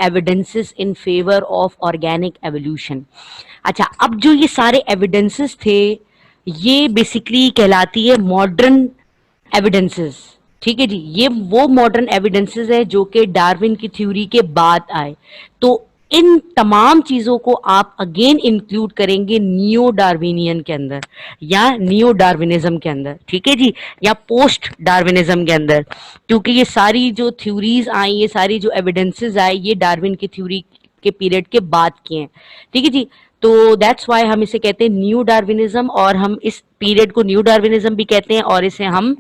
Evidences in favour of organic evolution. अच्छा, अब जो ये सारे एविडेंसेस थे ये बेसिकली कहलाती है मॉडर्न एविडेंसेस। ठीक है जी, ये वो मॉडर्न एविडेंसेस है जो कि डार्विन की थ्योरी के बाद आए। तो इन तमाम चीजों को आप अगेन इंक्लूड करेंगे नियो डार्विनियन के अंदर या नियो डार्विनिज्म के अंदर, ठीक है जी, या पोस्ट डार्विनिज्म के अंदर, क्योंकि ये सारी जो थ्योरीज आई, ये सारी जो एविडेंसेस आए, ये डार्विन की थ्योरी के पीरियड के बाद किए हैं। ठीक है जी, तो दैट्स वाई हम इसे कहते हैं न्यू डार्विनिज्म, और हम इस पीरियड को न्यू डार्विनिज्म भी कहते हैं और इसे हम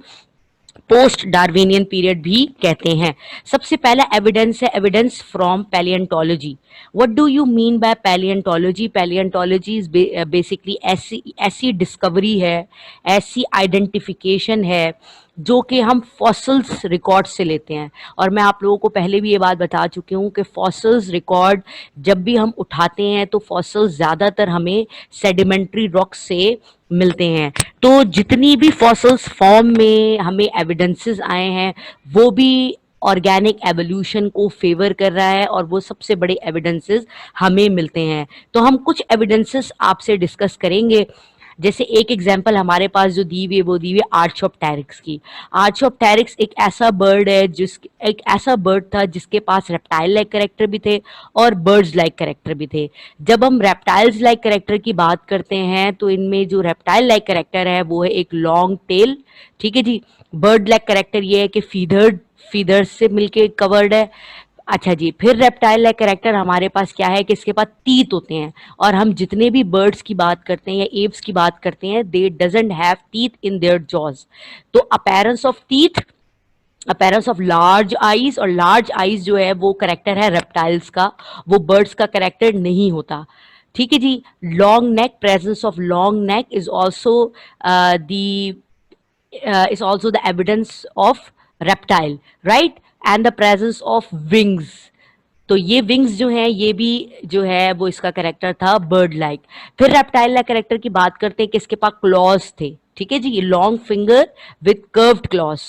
पोस्ट डार्विनियन पीरियड भी कहते हैं। सबसे पहला एविडेंस है evidence from palaeontology. What do you mean bye palaeontology? Palaeontology is basically ऐसी डिस्कवरी है, ऐसी आइडेंटिफिकेशन है जो कि हम फॉसिल्स रिकॉर्ड से लेते हैं। और मैं आप लोगों को पहले भी ये बात बता चुकी हूँ कि फॉसिल्स रिकॉर्ड जब भी हम उठाते हैं तो फॉसिल्स ज़्यादातर हमें सेडिमेंट्री रॉक से मिलते हैं। तो जितनी भी फॉसिल्स फॉर्म में हमें एविडेंसेस आए हैं वो भी ऑर्गेनिक एवोल्यूशन को फेवर कर रहा है, और वो सबसे बड़े एविडेंसेस हमें मिलते हैं। तो हम कुछ एविडेंसेस आपसे डिस्कस करेंगे। जैसे एक एग्जांपल हमारे पास जो दी हुई है वो दी हुई है आर्चोप्टेरिक्स की। आर्चोप्टेरिक्स एक ऐसा बर्ड है एक ऐसा बर्ड था जिसके पास रेप्टाइल लाइक कैरेक्टर भी थे और बर्ड्स लाइक कैरेक्टर भी थे। जब हम रेप्टाइल्स लाइक कैरेक्टर की बात करते हैं तो इनमें जो रेप्टाइल लाइक कैरेक्टर है वो है एक लॉन्ग टेल। ठीक है जी, बर्ड लाइक कैरेक्टर ये है कि फीदर्स से मिलके कवर्ड है। अच्छा जी, फिर रेप्टाइल लाइक कैरेक्टर हमारे पास क्या है कि इसके पास टीथ होते हैं, और हम जितने भी बर्ड्स की बात करते हैं या एव्स की बात करते हैं they doesn't have teeth in their jaws. तो appearance of teeth, appearance of large eyes, और लार्ज आईज जो है वो करेक्टर है रेप्टाइल्स का, वो बर्ड्स का करेक्टर नहीं होता। ठीक है जी, long neck, presence of long neck is also the is also the evidence of reptile, right? And the presence of wings। तो ये विंग्स जो हैं ये भी जो है वो इसका करेक्टर था बर्ड लाइक। फिर रेप्टाइल का करेक्टर की बात करते हैं कि इसके पास क्लॉज थे। ठीक है जी, ये long finger with curved clause.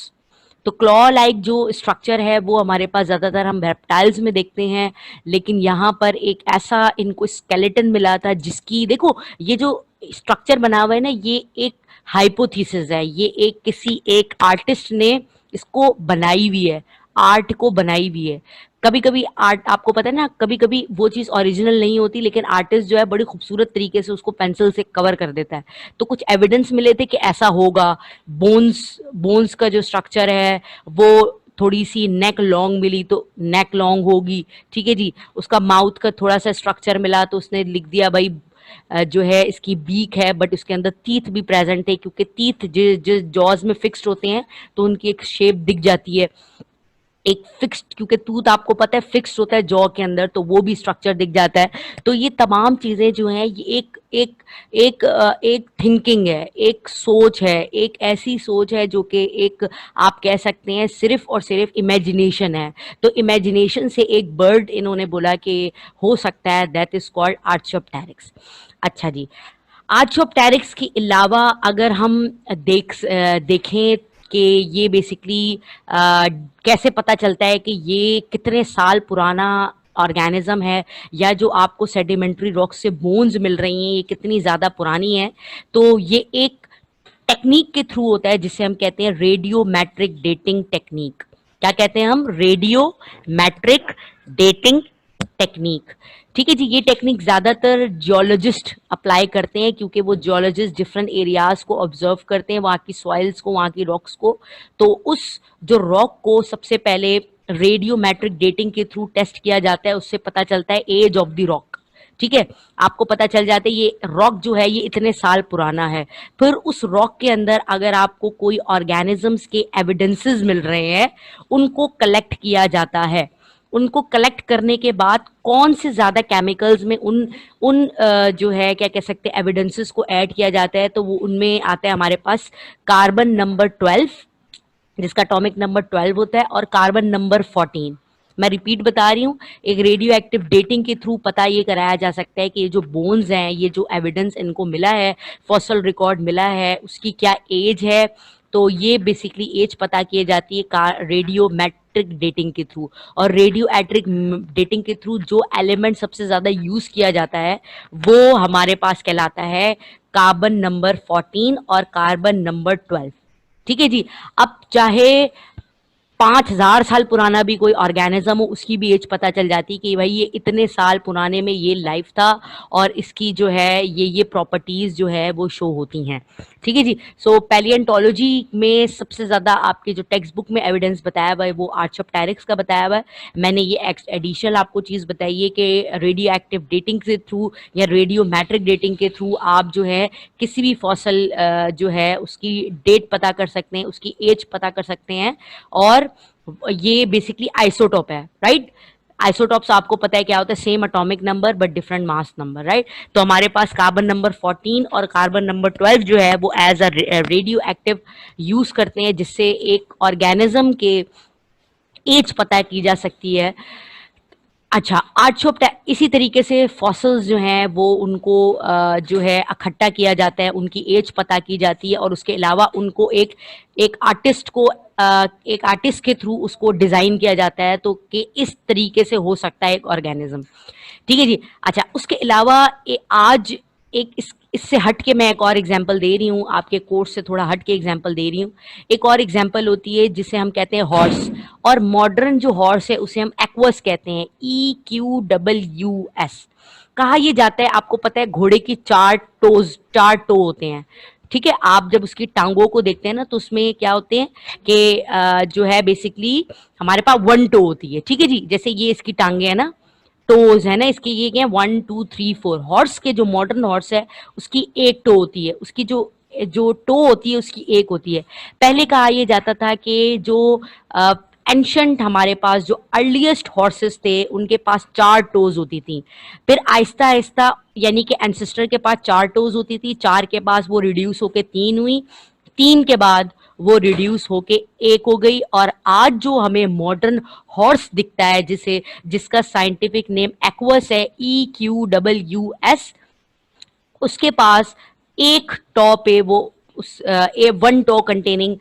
तो क्लॉ लाइक जो स्ट्रक्चर है वो हमारे पास ज़्यादातर हम रेप्टाइल्स में देखते हैं, लेकिन यहाँ पर एक ऐसा इनको स्केलेटन मिला था जिसकी, देखो ये जो स्ट्रक्चर बना हुआ है ना, ये एक हाइपोथेसिस है, ये एक किसी एक आर्टिस्ट ने इसको बनाई हुई है, आर्ट को बनाई हुई है। कभी कभी आर्ट, आपको पता है ना, कभी कभी वो चीज़ ओरिजिनल नहीं होती लेकिन आर्टिस्ट जो है बड़ी खूबसूरत तरीके से उसको पेंसिल से कवर कर देता है। तो कुछ एविडेंस मिले थे कि ऐसा होगा। बोन्स का जो स्ट्रक्चर है वो थोड़ी सी नेक लॉन्ग मिली तो नेक लॉन्ग होगी। ठीक है जी, उसका माउथ का थोड़ा सा स्ट्रक्चर मिला तो उसने लिख दिया भाई जो है इसकी बीक है, बट उसके अंदर टीथ भी प्रेजेंट है, क्योंकि टीथ जिस जॉज में फिक्स्ड होते हैं तो उनकी एक शेप दिख जाती है, एक फिक्स्ड, क्योंकि टूथ आपको पता है फिक्स्ड होता है जॉ के अंदर, तो वो भी स्ट्रक्चर दिख जाता है। तो ये तमाम चीज़ें जो हैं ये एक थिंकिंग है, एक सोच है, एक ऐसी सोच है जो कि एक आप कह सकते हैं सिर्फ और सिर्फ इमेजिनेशन है। तो इमेजिनेशन से एक बर्ड इन्होंने बोला कि हो सकता है, दैट इज कॉल्ड आर्चोप्टेरिक्स। अच्छा जी, आर्चोप्टेरिक्स के अलावा अगर हम देखें कि ये बेसिकली कैसे पता चलता है कि ये कितने साल पुराना ऑर्गेनिज्म है, या जो आपको सेडिमेंट्री रॉक से बोन्स मिल रही हैं ये कितनी ज़्यादा पुरानी है। तो ये एक टेक्निक के थ्रू होता है जिसे हम कहते हैं रेडियोमेट्रिक डेटिंग टेक्निक। क्या कहते हैं हम? Radiometric dating technique. ठीक है जी, ये टेक्निक ज़्यादातर जियोलॉजिस्ट अप्लाई करते हैं क्योंकि वो जियोलॉजिस्ट डिफरेंट एरियाज को ऑब्जर्व करते हैं, वहाँ की सॉइल्स को, वहाँ की रॉक्स को। तो उस जो रॉक को सबसे पहले रेडियोमेट्रिक डेटिंग के थ्रू टेस्ट किया जाता है, उससे पता चलता है एज ऑफ द रॉक। ठीक है, आपको पता चल जाता है ये रॉक जो है ये इतने साल पुराना है। फिर उस रॉक के अंदर अगर आपको कोई ऑर्गेनिजम्स के एविडेंसेस मिल रहे हैं, उनको कलेक्ट किया जाता है। उनको कलेक्ट करने के बाद कौन से ज़्यादा केमिकल्स में उन उन जो है क्या कह सकते हैं एविडेंसेस को ऐड किया जाता है, तो वो उनमें आता है हमारे पास कार्बन नंबर 12, जिसका एटॉमिक नंबर 12 होता है, और कार्बन नंबर 14। मैं रिपीट बता रही हूँ, एक रेडियो एक्टिव डेटिंग के थ्रू पता ये कराया जा सकता है कि ये जो बोन्स हैं, ये जो एविडेंस इनको मिला है, फॉसल रिकॉर्ड मिला है, उसकी क्या एज है। तो ये बेसिकली एज पता की जाती है एट्रिक डेटिंग के थ्रू। और रेडियो एट्रिक डेटिंग के थ्रू जो एलिमेंट सबसे ज्यादा यूज किया जाता है वो हमारे पास कहलाता है कार्बन नंबर 14 और कार्बन नंबर 12। ठीक है जी। अब चाहे 5,000 साल पुराना भी कोई ऑर्गेनिज्म हो, उसकी भी एज पता चल जाती कि भाई ये इतने साल पुराने में ये लाइफ था और इसकी जो है ये प्रॉपर्टीज जो है वो शो होती हैं। ठीक है जी। सो पैलियंटोलॉजी में सबसे ज्यादा आपके जो टेक्स्ट बुक में एविडेंस बताया हुआ है वो आर्चोप्टेरिक्स का बताया हुआ है। मैंने ये एडिशनल आपको चीज बताई है कि रेडियो एक्टिव डेटिंग के थ्रू या रेडियो मैट्रिक डेटिंग के थ्रू आप जो है किसी भी फॉसल जो है उसकी डेट पता कर सकते हैं, उसकी एज पता कर सकते हैं। और ये बेसिकली आइसोटोप है, राइट। आइसोटोप्स आपको पता है क्या होता है, same atomic number but different mass number, right. तो हमारे पास कार्बन नंबर 14 और कार्बन नंबर 12 जो है वो as a radioactive use करते हैं, जिससे एक ऑर्गेनिज्म के एज पता की जा सकती है। अच्छा, इसी तरीके से फॉसल्स जो हैं वो उनको जो है इकट्ठा किया जाता है, उनकी एज पता की जाती है और उसके अलावा उनको एक आर्टिस्ट को एक आर्टिस्ट के थ्रू उसको डिजाइन किया जाता है तो कि इस तरीके से हो सकता है एक ऑर्गेनिज्म। ठीक है जी। अच्छा, उसके अलावा आज एक इससे हट के मैं एक और एग्जांपल दे रही हूँ, आपके कोर्स से थोड़ा हट के एग्जांपल दे रही हूँ। एक और एग्जांपल होती है जिसे हम कहते हैं हॉर्स, और मॉडर्न जो हॉर्स है उसे हम एक्वस कहते हैं, EQWS। कहा यह जाता है, आपको पता है घोड़े की 4 टो होते हैं। ठीक है, आप जब उसकी टांगों को देखते हैं ना तो उसमें क्या होते हैं कि जो है बेसिकली हमारे पास 1 टो होती है। ठीक है जी, जैसे ये इसकी टांगे है ना, टोज है ना इसके, ये क्या है 1 2 3 4। हॉर्स के जो मॉडर्न हॉर्स है उसकी एक टो होती है, उसकी जो जो टो होती है उसकी एक होती है। पहले कहा यह जाता था कि जो एंशंट हमारे पास जो अर्लीस्ट हॉर्सेस थे उनके पास 4 टोज होती थी। फिर आहिस्ता आहिस्ता यानी कि एंसेस्टर के पास 4 टोज होती थी, 4 के पास वो रिड्यूस होके 3 हुई, 3 के बाद वो रिड्यूस होके 1 हो गई। और आज जो हमें मॉडर्न हॉर्स दिखता है जिसका साइंटिफिक नेम एक्वस है, EQWS, उसके पास एक टॉ पे वो उस 1 टॉ कंटेनिंग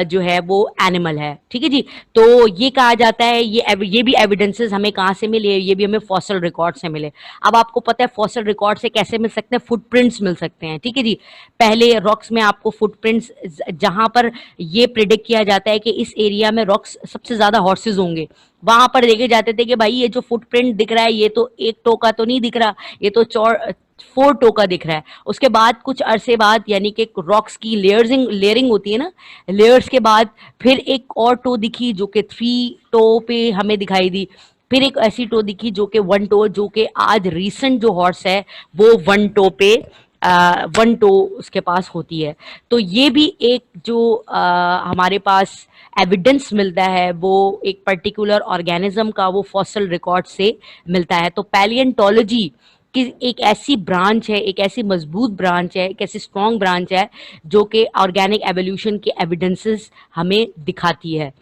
जो है वो एनिमल है। ठीक है जी। तो ये कहा जाता है, ये भी एविडेंसेस हमें कहाँ से मिले, ये भी हमें फॉसल रिकॉर्ड से मिले। अब आपको पता है फॉसल रिकॉर्ड से कैसे मिल सकते हैं, फुटप्रिंट्स मिल सकते हैं। ठीक है जी। पहले रॉक्स में आपको फुटप्रिंट्स, जहां पर ये प्रिडिक्ट किया जाता है कि इस एरिया में रॉक्स सबसे ज्यादा हॉर्सेज होंगे, वहां पर देखे जाते थे कि भाई ये जो फुटप्रिंट दिख रहा है ये तो 1 टो का तो नहीं दिख रहा, ये तो 4 टो का दिख रहा है। उसके बाद कुछ अरसे बाद यानी कि रॉक्स की लेयरिंग होती है ना, लेयर्स के बाद फिर एक और टो दिखी जो कि 3 टो पे हमें दिखाई दी। फिर एक ऐसी टो दिखी जो कि 1 टो, जो कि आज रीसेंट जो हॉर्स है वो 1 टो पे 1 टो उसके पास होती है। तो ये भी एक जो हमारे पास एविडेंस मिलता है वो एक पर्टिकुलर ऑर्गेनिज्म का वो फॉसल रिकॉर्ड से मिलता है। तो पैलियंटोलॉजी कि एक ऐसी ब्रांच है, एक ऐसी मजबूत ब्रांच है, एक ऐसी स्ट्रॉन्ग ब्रांच है जो कि ऑर्गेनिक एवोल्यूशन के एविडेंसेस हमें दिखाती है।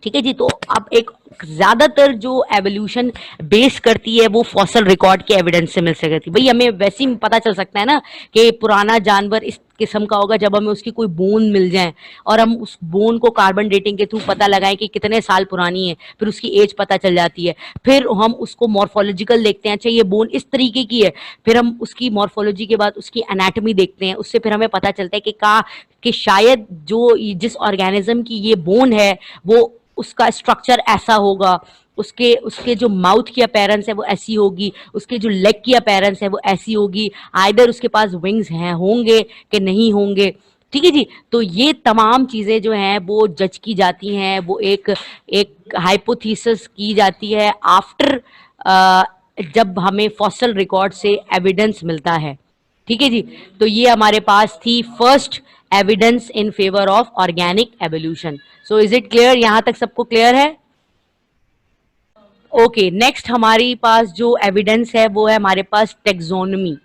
ठीक है जी। तो अब एक ज्यादातर जो एवोल्यूशन बेस करती है वो फॉसल रिकॉर्ड के एविडेंस से मिल सकती है। भाई हमें वैसे ही पता चल सकता है ना कि पुराना जानवर इस किस्म का होगा जब हमें उसकी कोई बोन मिल जाए और हम उस बोन को कार्बन डेटिंग के थ्रू पता लगाएं कि कितने साल पुरानी है, फिर उसकी एज पता चल जाती है। फिर हम उसको मॉर्फोलॉजिकल देखते हैं, अच्छा ये बोन इस तरीके की है, फिर हम उसकी मॉर्फोलॉजी के बाद उसकी एनाटॉमी देखते हैं, उससे फिर हमें पता चलता है कि शायद जो जिस ऑर्गेनिज्म की ये बोन है वो उसका स्ट्रक्चर ऐसा होगा, उसके उसके जो माउथ की अपीयरेंस है वो ऐसी होगी, उसके जो लेग की अपीयरेंस है वो ऐसी होगी, आइदर उसके पास विंग्स हैं होंगे कि नहीं होंगे। ठीक है जी। तो ये तमाम चीजें जो हैं वो जज की जाती हैं, वो एक एक हाइपोथेसिस की जाती है आफ्टर जब हमें फॉसल रिकॉर्ड से एविडेंस मिलता है। ठीक है जी। तो ये हमारे पास थी first evidence in favour of organic evolution. So is it clear, यहां तक सबको क्लियर है? ओके, नेक्स्ट हमारे पास जो एविडेंस है वो है हमारे पास taxonomy.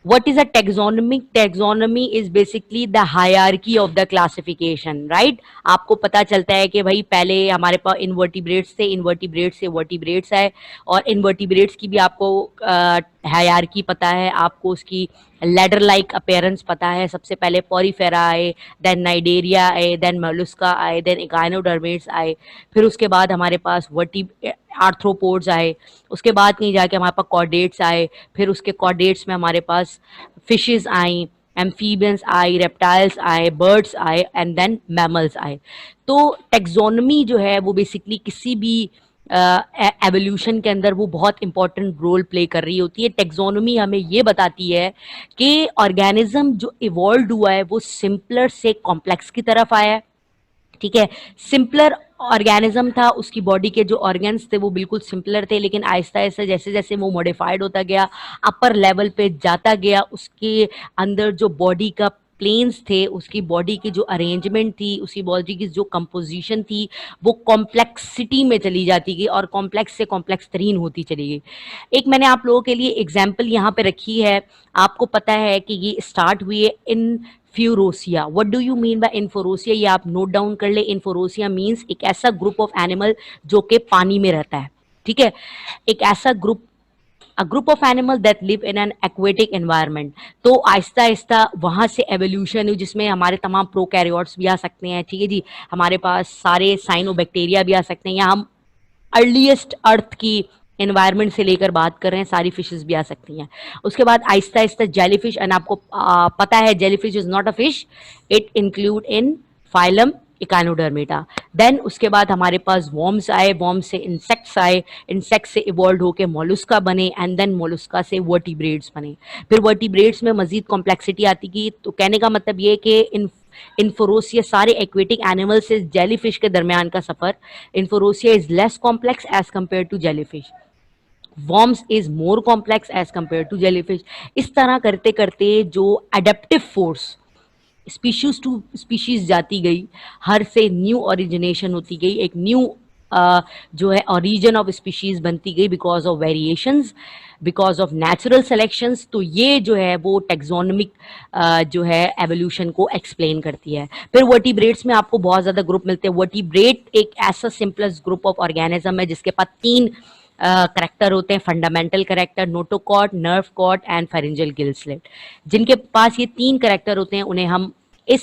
What is a taxonomy? Taxonomy is basically the hierarchy of the classification, right? आपको पता चलता है कि भाई पहले हमारे पास इनवर्टिब्रेट्स थे, इनवर्टिब्रेट्स से वर्टिब्रेट्स आए, और इनवर्टिब्रेट्स की भी आपको हायरार्की पता है, आपको उसकी लैडर लाइक अपीयरेंस पता है, सबसे पहले पॉरीफेरा आए, देन नाइडेरिया आए, देन मोलुस्का आए, देन इकाइनोडर्मेट्स आए, फिर उसके बाद हमारे पास आर्थ्रोपोड्स आए, उसके बाद कहीं जाके हमारे पास कॉर्डेट्स आए, फिर उसके कॉर्डेट्स में हमारे पास फिशेस आई, एम्फीबियंस आए, रेप्टाइल्स आए, बर्ड्स आए एंड देन मैमल्स आए। तो टेक्सोनोमी जो है वो बेसिकली किसी भी एवोल्यूशन के अंदर वो बहुत इंपॉर्टेंट रोल प्ले कर रही होती है। टेक्सोनोमी हमें ये बताती है कि ऑर्गेनिज्म जो इवॉल्व हुआ है वो सिंपलर से कॉम्प्लेक्स की तरफ आया है। ठीक है, सिंपलर ऑर्गेनिज्म था, उसकी बॉडी के जो ऑर्गन्स थे वो बिल्कुल सिंपलर थे, लेकिन आहिस्ता आहिस्ता जैसे जैसे वो मॉडिफाइड होता गया, अपर लेवल पे जाता गया, उसके अंदर जो बॉडी का प्लेन्स थे, उसकी बॉडी की जो अरेंजमेंट थी, उसकी बॉडी की जो कंपोजिशन थी, वो कॉम्प्लेक्सिटी में चली जाती गई और कॉम्प्लेक्स से कॉम्प्लेक्स तरीन होती चली गई। एक मैंने आप लोगों के लिए एग्जाम्पल यहाँ पे रखी है। आपको पता है कि ये स्टार्ट हुई है इन फ्यूरोसिया। What do you mean by इन्फोरोसिया, ये आप नोट डाउन कर ले। इन्फोरोसिया मीन्स एक ऐसा ग्रुप ऑफ एनिमल जो कि पानी में रहता है। ठीक है, एक ऐसा group, a group of animal that live in an aquatic environment. तो आहिस्ता आहिस्ता वहां से एवोल्यूशन हुई, जिसमें हमारे तमाम प्रोकैरियोट्स भी आ सकते हैं। ठीक है जी, हमारे पास सारे साइनोबैक्टीरिया भी आ सकते हैं, या हम अर्लीस्ट अर्थ की एनवायरनमेंट से लेकर बात कर रहे हैं, सारी फिशेस भी आ सकती हैं। उसके बाद आहिस्ता आहिस्ता जेलीफिश, एंड आपको पता है jellyfish is not a fish, it include in phylum echinodermata. Then उसके बाद हमारे पास वॉर्म्स आए, वॉर्म्स से इंसेक्ट्स आए, इंसेक्ट से इवॉल्व होकर मोलुस्का बने, एंड देन मोलुस्का से वर्टिब्रेट्स बने। फिर वर्टिब्रेट्स में मजीद कॉम्प्लेक्सिटी आती गई। तो कहने का मतलब ये कि इन्फोरोसिया सारे एक्वेटिक एनिमल से जेलीफिश के दरमियान का सफर, इन्फोरोसिया is less complex as compare to jellyfish, worms is more complex as compare to jellyfish. इस तरह करते करते जो adaptive force species to species जाती गई, हर से न्यू ओरिजिनेशन होती गई, एक न्यू जो है ओरिजिन ऑफ स्पीशीज बनती गई because of variations, because of natural selections. तो ये जो है वो टेक्सोनमिक जो है एवोल्यूशन को एक्सप्लेन करती है। फिर वर्टिब्रेट्स में आपको बहुत ज़्यादा ग्रुप मिलते हैं। वर्टिब्रेट एक ऐसा सिंपलेस्ट ग्रुप ऑफ ऑर्गेनिज्म है जिसके पास तीन करेक्टर होते हैं, fundamental character, notochord, nerve cord and pharyngeal gill slit. जिनके पास ये तीन करेक्टर होते हैं उन्हें हम इस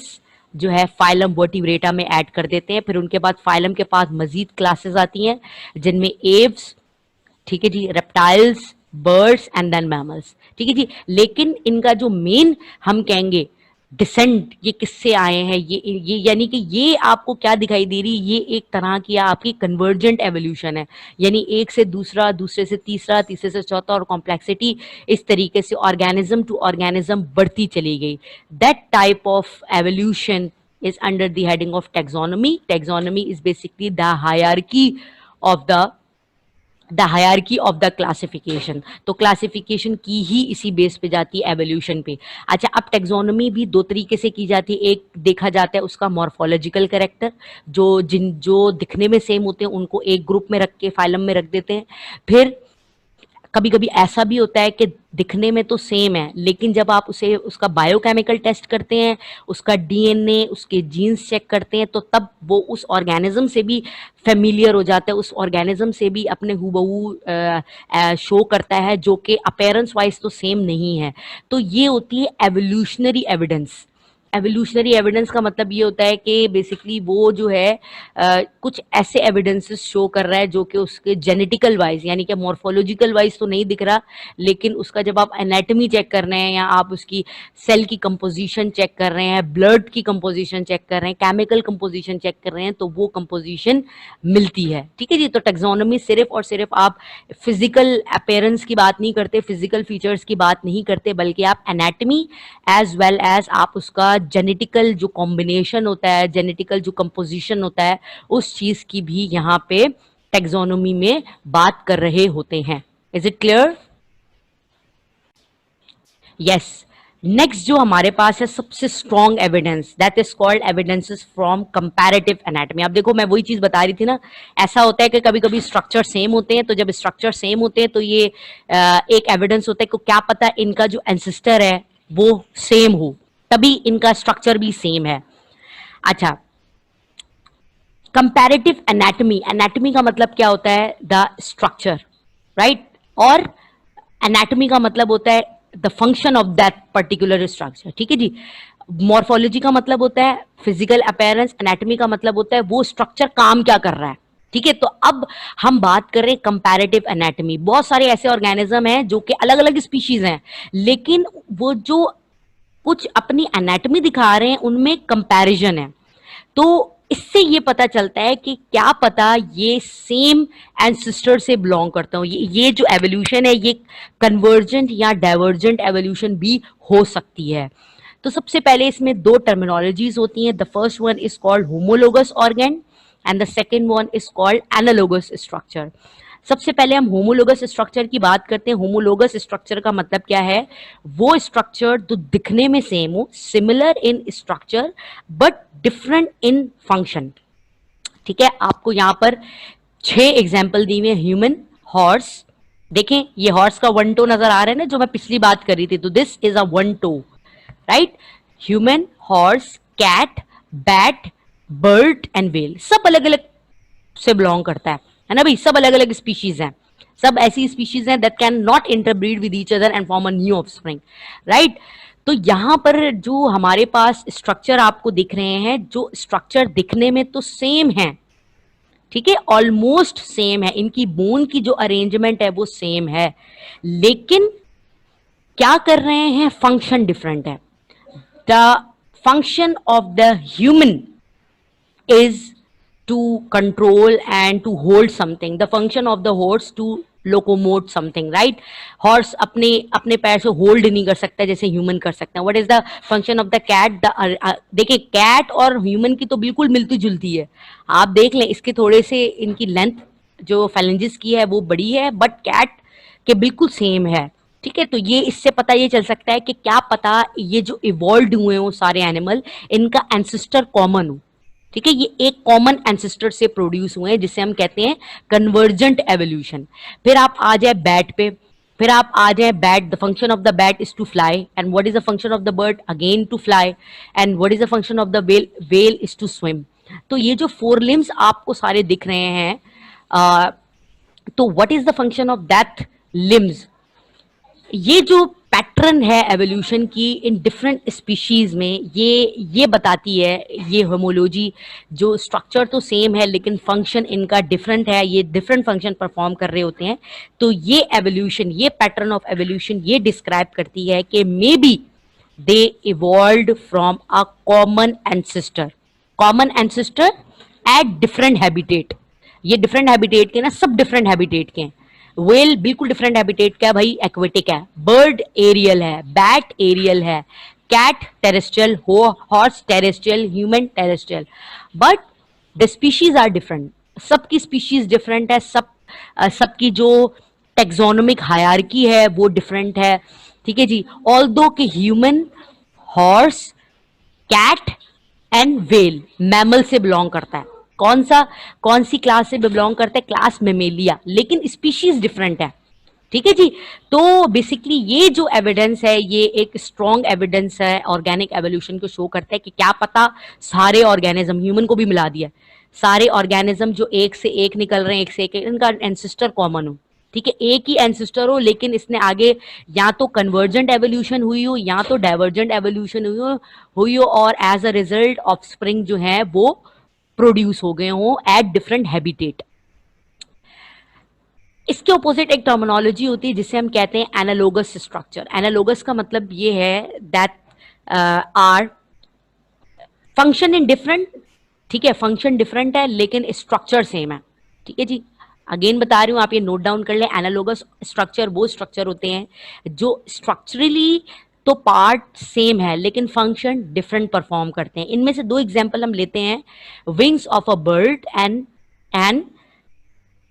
जो है फाइलम वर्टिब्रेटा में ऐड कर देते हैं। फिर उनके बाद फाइलम के पास मजीद क्लासेस आती हैं जिनमें एव्स, ठीक है जी, reptiles, birds and then mammals. ठीक है जी, लेकिन इनका जो मेन हम कहेंगे डिसेंट, ये किससे आए हैं, ये यानी कि ये आपको क्या दिखाई दे रही है, ये एक तरह की आपकी कन्वर्जेंट एवोल्यूशन है, यानी एक से दूसरा, दूसरे से तीसरा, तीसरे से चौथा, और कॉम्प्लेक्सिटी इस तरीके से ऑर्गेनिज्म टू ऑर्गेनिज्म बढ़ती चली गई। That type of evolution is under the heading of taxonomy. Taxonomy is basically the hierarchy of the classification। तो क्लासिफिकेशन की ही इसी बेस पे जाती है एवोल्यूशन पे। अच्छा, अब टेक्सोनोमी भी दो तरीके से की जाती है। एक देखा जाता है उसका मॉर्फोलॉजिकल कैरेक्टर, जो दिखने में सेम होते हैं उनको एक ग्रुप में रख के फाइलम में रख देते हैं। फिर कभी कभी ऐसा भी होता है कि दिखने में तो सेम है, लेकिन जब आप उसे उसका बायोकेमिकल टेस्ट करते हैं, उसका डीएनए, उसके जीन्स चेक करते हैं, तो तब वो उस ऑर्गेनिज्म से भी फेमिलियर हो जाता है, उस ऑर्गेनिज्म से भी अपने हूबहू शो करता है, जो कि अपीयरेंस वाइज तो सेम नहीं है। तो ये होती है एवोल्यूशनरी एविडेंस। एवोल्यूशनरी एविडेंस का मतलब ये होता है कि बेसिकली वो जो है कुछ ऐसे एविडेंसेस शो कर रहा है जो कि उसके जेनेटिकल वाइज, यानी कि मॉर्फोलॉजिकल वाइज तो नहीं दिख रहा, लेकिन उसका जब आप एनाटॉमी चेक कर रहे हैं, या आप उसकी सेल की कंपोजिशन चेक कर रहे हैं, ब्लड की कंपोजिशन चेक कर रहे हैं, केमिकल कंपोजिशन चेक कर रहे हैं, तो वो कंपोजिशन मिलती है। ठीक है जी, तो टेक्सोनोमी सिर्फ और सिर्फ आप फिजिकल अपीयरेंस की बात नहीं करते, फिजिकल फीचर्स की बात नहीं करते, बल्कि आप एनाटॉमी एज वेल एज आप उसका जेनेटिकल जो कॉम्बिनेशन होता है, जेनेटिकल जो कंपोजिशन होता है, उस चीज की भी यहाँ पे टेक्सोनोमी में बात कर रहे होते हैं। Is it clear? Yes. Next जो हमारे पास है सबसे strong evidence, that is called evidences from comparative anatomy. अब देखो, मैं वही चीज बता रही थी ना, ऐसा होता है कि कभी कभी स्ट्रक्चर सेम होते हैं, तो जब स्ट्रक्चर सेम होते हैं तो ये एक एविडेंस होता है कि क्या पता इनका जो एंसेस्टर है वो सेम हो, तभी इनका स्ट्रक्चर भी सेम है। अच्छा, कंपैरेटिव एनाटॉमी, एनाटॉमी का मतलब क्या होता है? The structure, right? और एनाटॉमी का मतलब होता है the function of that particular structure. ठीक है जी। मॉर्फोलॉजी का मतलब होता है फिजिकल अपीयरेंस, एनाटॉमी का मतलब होता है वो स्ट्रक्चर काम क्या कर रहा है। ठीक है, तो अब हम बात कर रहे हैं कंपैरेटिव एनाटॉमी। बहुत सारे ऐसे ऑर्गेनिज्म हैं जो कि अलग अलग स्पीशीज हैं, लेकिन वो जो कुछ अपनी एनाटॉमी दिखा रहे हैं उनमें कंपैरिजन है। तो इससे ये पता चलता है कि क्या पता ये सेम एंसेस्टर से बिलोंग करता हूँ। ये जो एवोल्यूशन है ये कन्वर्जेंट या डाइवर्जेंट एवोल्यूशन भी हो सकती है। तो सबसे पहले इसमें दो टर्मिनोलॉजीज होती हैं। The first one is called homologous organ and the second one is called analogous structure. सबसे पहले हम होमोलोगस स्ट्रक्चर की बात करते हैं। होमोलोगस स्ट्रक्चर का मतलब क्या है? वो स्ट्रक्चर जो दिखने में सेम हो, similar in structure but different in function. ठीक है, आपको यहां पर 6 एग्जाम्पल दी हुए। ह्यूमन, हॉर्स, देखें ये हॉर्स का वन टो नजर आ रहा है ना, जो मैं पिछली बात कर रही थी, तो this is a one two, right. Human, horse, cat, bat, bird and whale, सब अलग अलग से बिलोंग करता है ना भाई, सब अलग अलग स्पीशीज हैं। सब ऐसी स्पीशीज हैं that can not interbreed with each other and form a new offspring, right. तो यहां पर जो हमारे पास स्ट्रक्चर आपको दिख रहे हैं, जो स्ट्रक्चर दिखने में तो सेम है, ठीक है, ऑलमोस्ट सेम है, इनकी बोन की जो अरेंजमेंट है वो सेम है, लेकिन क्या कर रहे हैं, फंक्शन डिफरेंट है। The function of the human is to control and to hold something. The function of the horse to locomote something, right? Horse अपने अपने पैर से होल्ड नहीं कर सकता जैसे ह्यूमन कर सकते हैं. What is the function of the cat? देखिए कैट और ह्यूमन की तो बिल्कुल मिलती जुलती है. आप देख लें, इसके थोड़े से इनकी लेंथ जो फैलेंजेस की है वो बड़ी है, बट कैट के बिल्कुल सेम है. ठीक है, तो ये इससे पता ये चल सकता है कि क्या पता ये जो इवॉल्व हुए हो सारे एनिमल, इनका एंसेस्टर कॉमन हो. ठीक है, ये एक कॉमन एंसेस्टर से प्रोड्यूस हुए हैं, जिसे हम कहते हैं कन्वर्जेंट एवोल्यूशन. फिर आप आ जाए बैट पे. फिर आप आ जाए bat. The function of the bat is to fly. And what is the function of the bird? Again to fly. And what is the function of the whale? Whale is to swim. तो ये जो 4 limbs आपको सारे दिख रहे हैं, तो what is the function of that limbs? ये जो पैटर्न है एवोल्यूशन की इन डिफरेंट स्पीशीज में, ये बताती है, ये होमोलॉजी, जो स्ट्रक्चर तो सेम है लेकिन फंक्शन इनका डिफरेंट है, ये डिफरेंट फंक्शन परफॉर्म कर रहे होते हैं. तो ये एवोल्यूशन, ये पैटर्न ऑफ एवोल्यूशन ये डिस्क्राइब करती है कि may be they evolved from a common ancestor. Common ancestor at different habitat. ये डिफरेंट हैबिटेट के ना, सब डिफरेंट हैबिटेट के हैं. वेल बिल्कुल डिफरेंट हैबिटेट का है भाई, एक्वेटिक है. बर्ड एरियल है, बैट एरियल है, cat terrestrial, horse terrestrial, human terrestrial, but the species are different. सबकी स्पीशीज डिफरेंट है, सबकी जो टेक्सोनोमिक हायरार्की है वो डिफरेंट है. ठीक है जी. ऑल्दो कि human, horse, cat and whale mammal से बिलोंग करता है. कौन सी क्लास से बिलोंग करता है? क्लास मेमेलिया, लेकिन स्पीशीज डिफरेंट है. ठीक है जी. तो बेसिकली ये जो एविडेंस है ये एक स्ट्रॉन्ग एविडेंस है, ऑर्गेनिक एवोल्यूशन को शो करता है कि क्या पता सारे ऑर्गेनिज्म, ह्यूमन को भी मिला दिया, सारे ऑर्गेनिज्म जो एक से एक निकल रहे हैं, एक से एक, इनका एंसेस्टर कॉमन हो. ठीक है, एक ही एंसेस्टर हो, लेकिन इसने आगे या तो कन्वर्जेंट एवोल्यूशन हुई हो या तो डाइवर्जेंट एवोल्यूशन हुई हो और एज अ रिजल्ट ऑफस्प्रिंग जो है वो प्रोड्यूस हो गए हों एट डिफरेंट हैबिटेट. इसके ऑपोजिट एक टर्मिनोलॉजी होती है जिसे हम कहते हैं एनालोगस स्ट्रक्चर. एनालोगस का मतलब ये है that are function in different. ठीक है, फंक्शन डिफरेंट है लेकिन स्ट्रक्चर सेम है. ठीक है जी. अगेन बता रही हूं, आप ये नोट डाउन कर लें. एनालोगस स्ट्रक्चर वो स्ट्रक्चर होते हैं जो स्ट्रक्चरली तो पार्ट सेम है लेकिन फंक्शन डिफरेंट परफॉर्म करते हैं. इनमें से 2 एग्जांपल हम लेते हैं. Wings of a bird and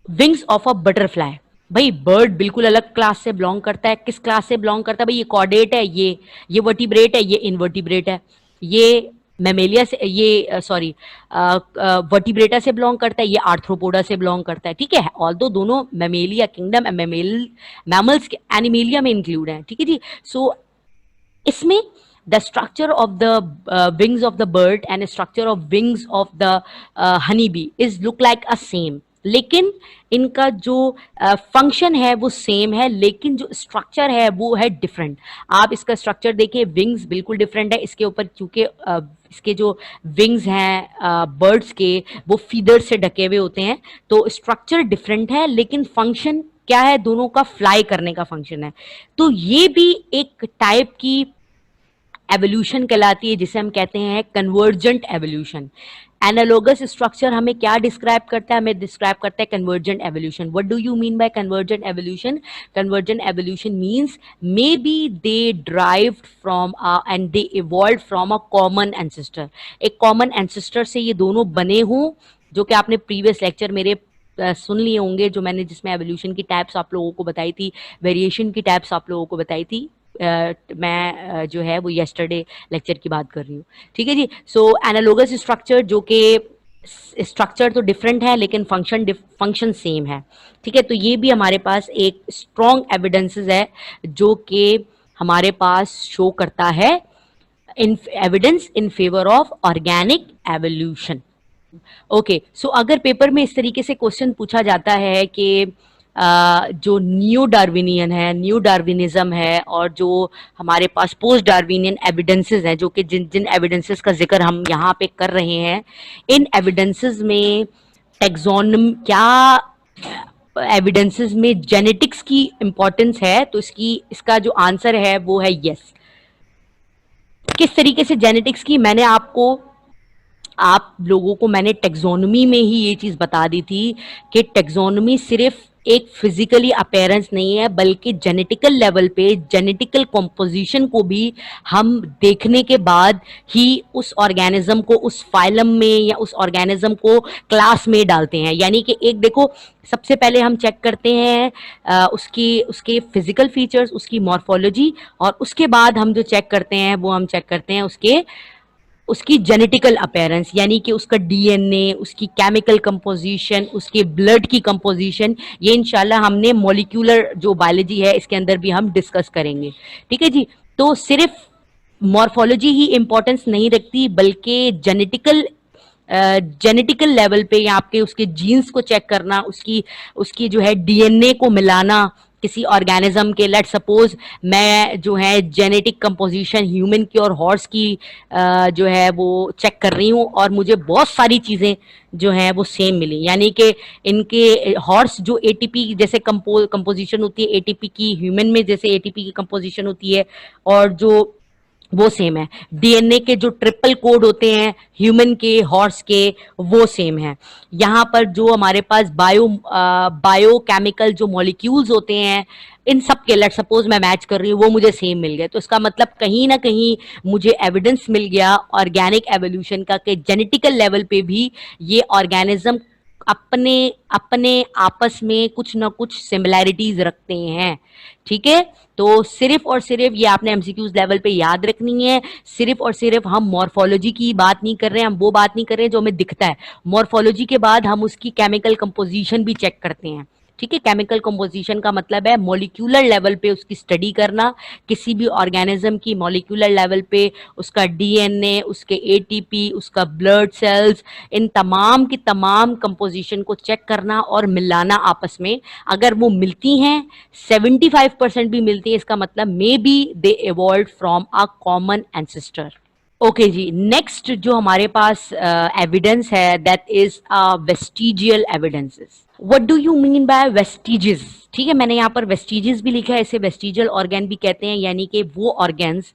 wings of a butterfly. भाई बर्ड बिल्कुल अलग क्लास से बिलोंग करता है. किस क्लास से बिलोंग करता है भाई? ये कॉर्डेट है, ये वर्टिब्रेट है, ये इनवर्टिब्रेट है. ये मेमेलिया से, ये सॉरी वर्टिब्रेटा से बिलोंग करता है, ये आर्थ्रोपोडा से बिलोंग करता है. ठीक है, ऑल्दो दोनों मेमेलिया किंगडम, मैमल्स के एनिमेलिया में इंक्लूड है. ठीक है जी. सो इसमें the structure of the wings of the bird and structure of wings of the honeybee is look like a same, लेकिन इनका जो फंक्शन है वो सेम है, लेकिन जो स्ट्रक्चर है वो है डिफरेंट। आप इसका स्ट्रक्चर देखिए, विंग्स बिल्कुल डिफरेंट है इसके ऊपर, क्योंकि इसके जो विंग्स हैं बर्ड्स के, वो फीदर से ढके हुए होते हैं, तो स्ट्रक्चर डिफरेंट है लेकिन फंक्शन क्या है, दोनों का फ्लाई करने का फंक्शन है। तो ये भी एक टाइप की एवोल्यूशन कहलाती है, जिसे हम कहते हैं कन्वर्जेंट एवोल्यूशन। एनालोगस स्ट्रक्चर हमें क्या डिस्क्राइब करता है, हमें डिस्क्राइब करता है convergent evolution. What do you mean bye convergent evolution? Convergent evolution means may be they derived from and they evolve from a common ancestor. एक कॉमन एंसेस्टर से ये दोनों बने हों, जो कि आपने प्रीवियस लेक्चर मेरे सुन लिए होंगे, जो मैंने जिसमें एवोल्यूशन की टाइप्स आप लोगों को बताई थी, वेरिएशन की टाइप्स आप लोगों को बताई थी। मैं जो है वो येस्टरडे लेक्चर की बात कर रही हूँ, ठीक है जी। सो एनालोगस स्ट्रक्चर, जो कि स्ट्रक्चर तो डिफरेंट है लेकिन फंक्शन सेम है, ठीक है। तो ये भी हमारे पास एक स्ट्रॉन्ग एविडेंसेस है जो कि हमारे पास शो करता है in evidence in favour of organic evolution. Okay, so अगर पेपर में इस तरीके से क्वेश्चन पूछा जाता है कि जो न्यू डार्विनियन है, न्यू डार्विनिज्म है, और जो हमारे पास पोस्ट डार्विनियन एविडेंसेस हैं, जो कि जिन जिन एविडेंसेस का जिक्र हम यहाँ पे कर रहे हैं, इन एविडेंसेस में टेक्सोनम क्या, एविडेंसेस में जेनेटिक्स की इंपॉर्टेंस है, तो इसका जो आंसर है वो है यस। किस तरीके से जेनेटिक्स की, मैंने आपको, आप लोगों को मैंने टेक्सोनोमी में ही ये चीज बता दी थी कि टेक्सोनोमी सिर्फ एक फिजिकली अपीयरेंस नहीं है, बल्कि जेनेटिकल लेवल पे जेनेटिकल कॉम्पोजिशन को भी हम देखने के बाद ही उस ऑर्गेनिज्म को उस फाइलम में या उस ऑर्गेनिज्म को क्लास में डालते हैं। यानी कि एक देखो, सबसे पहले हम चेक करते हैं उसके फिजिकल फीचर्स, उसकी मॉर्फोलॉजी, और उसके बाद हम जो चेक करते हैं वो हम चेक करते हैं उसकी जेनेटिकल अपीयरेंस, यानी कि उसका डीएनए, उसकी केमिकल कंपोजिशन, उसके ब्लड की कंपोजिशन। ये इंशाल्लाह हमने मॉलिक्यूलर जो बायोलॉजी है इसके अंदर भी हम डिस्कस करेंगे, ठीक है जी। तो सिर्फ मॉर्फोलॉजी ही इंपॉर्टेंस नहीं रखती, बल्कि जेनेटिकल लेवल पे या आपके उसके जीन्स को चेक करना, उसकी जो है डीएनए को मिलाना किसी ऑर्गेनिज्म के। लेट सपोज मैं जो है जेनेटिक कंपोजिशन ह्यूमन की और हॉर्स की जो है वो चेक कर रही हूँ, और मुझे बहुत सारी चीज़ें जो है वो सेम मिली, यानी कि इनके हॉर्स जो एटीपी जैसे कंपोजिशन होती है एटीपी की, ह्यूमन में जैसे एटीपी की कंपोजिशन होती है, और जो वो सेम है। डीएनए के जो ट्रिपल कोड होते हैं ह्यूमन के, हॉर्स के, वो सेम है। यहाँ पर जो हमारे पास बायोकेमिकल जो मॉलिक्यूल्स होते हैं, इन सब के लेट सपोज मैं मैच कर रही हूँ, वो मुझे सेम मिल गए, तो इसका मतलब कहीं ना कहीं मुझे एविडेंस मिल गया ऑर्गेनिक एवोल्यूशन का कि जेनेटिकल लेवल पे भी ये ऑर्गेनिज्म अपने अपने आपस में कुछ ना कुछ सिमिलैरिटीज रखते हैं, ठीक है। तो सिर्फ और सिर्फ ये आपने एमसीक्यूज लेवल पे याद रखनी है, सिर्फ और सिर्फ हम मॉर्फोलॉजी की बात नहीं कर रहे हैं, हम वो बात नहीं कर रहे हैं जो हमें दिखता है। मॉर्फोलॉजी के बाद हम उसकी केमिकल कंपोजिशन भी चेक करते हैं, ठीक है। केमिकल कंपोजिशन का मतलब है मॉलिक्यूलर लेवल पे उसकी स्टडी करना, किसी भी ऑर्गेनिज्म की मॉलिक्यूलर लेवल पे उसका डीएनए, उसके एटीपी, उसका ब्लड सेल्स, इन तमाम की तमाम कंपोजिशन को चेक करना और मिलाना आपस में। अगर वो मिलती हैं, 75% भी मिलती है, इसका मतलब maybe they evolve from a common ancestor. Okay जी, नेक्स्ट जो हमारे पास एविडेंस है that is vestigial evidences. What do you mean by vestiges? ठीक है, मैंने यहाँ पर वेस्टिजेस भी लिखा है, इसे वेस्टिजियल ऑर्गन भी कहते हैं, यानी कि वो ऑर्गन्स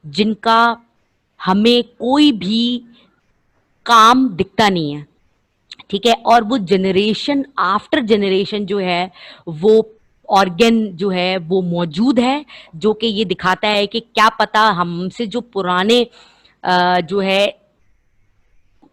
जिनका हमें कोई भी काम दिखता नहीं है, ठीक है, और वो जनरेशन आफ्टर जनरेशन जो है वो ऑर्गन जो है वो मौजूद है, जो कि ये दिखाता है कि क्या पता हमसे जो पुराने जो है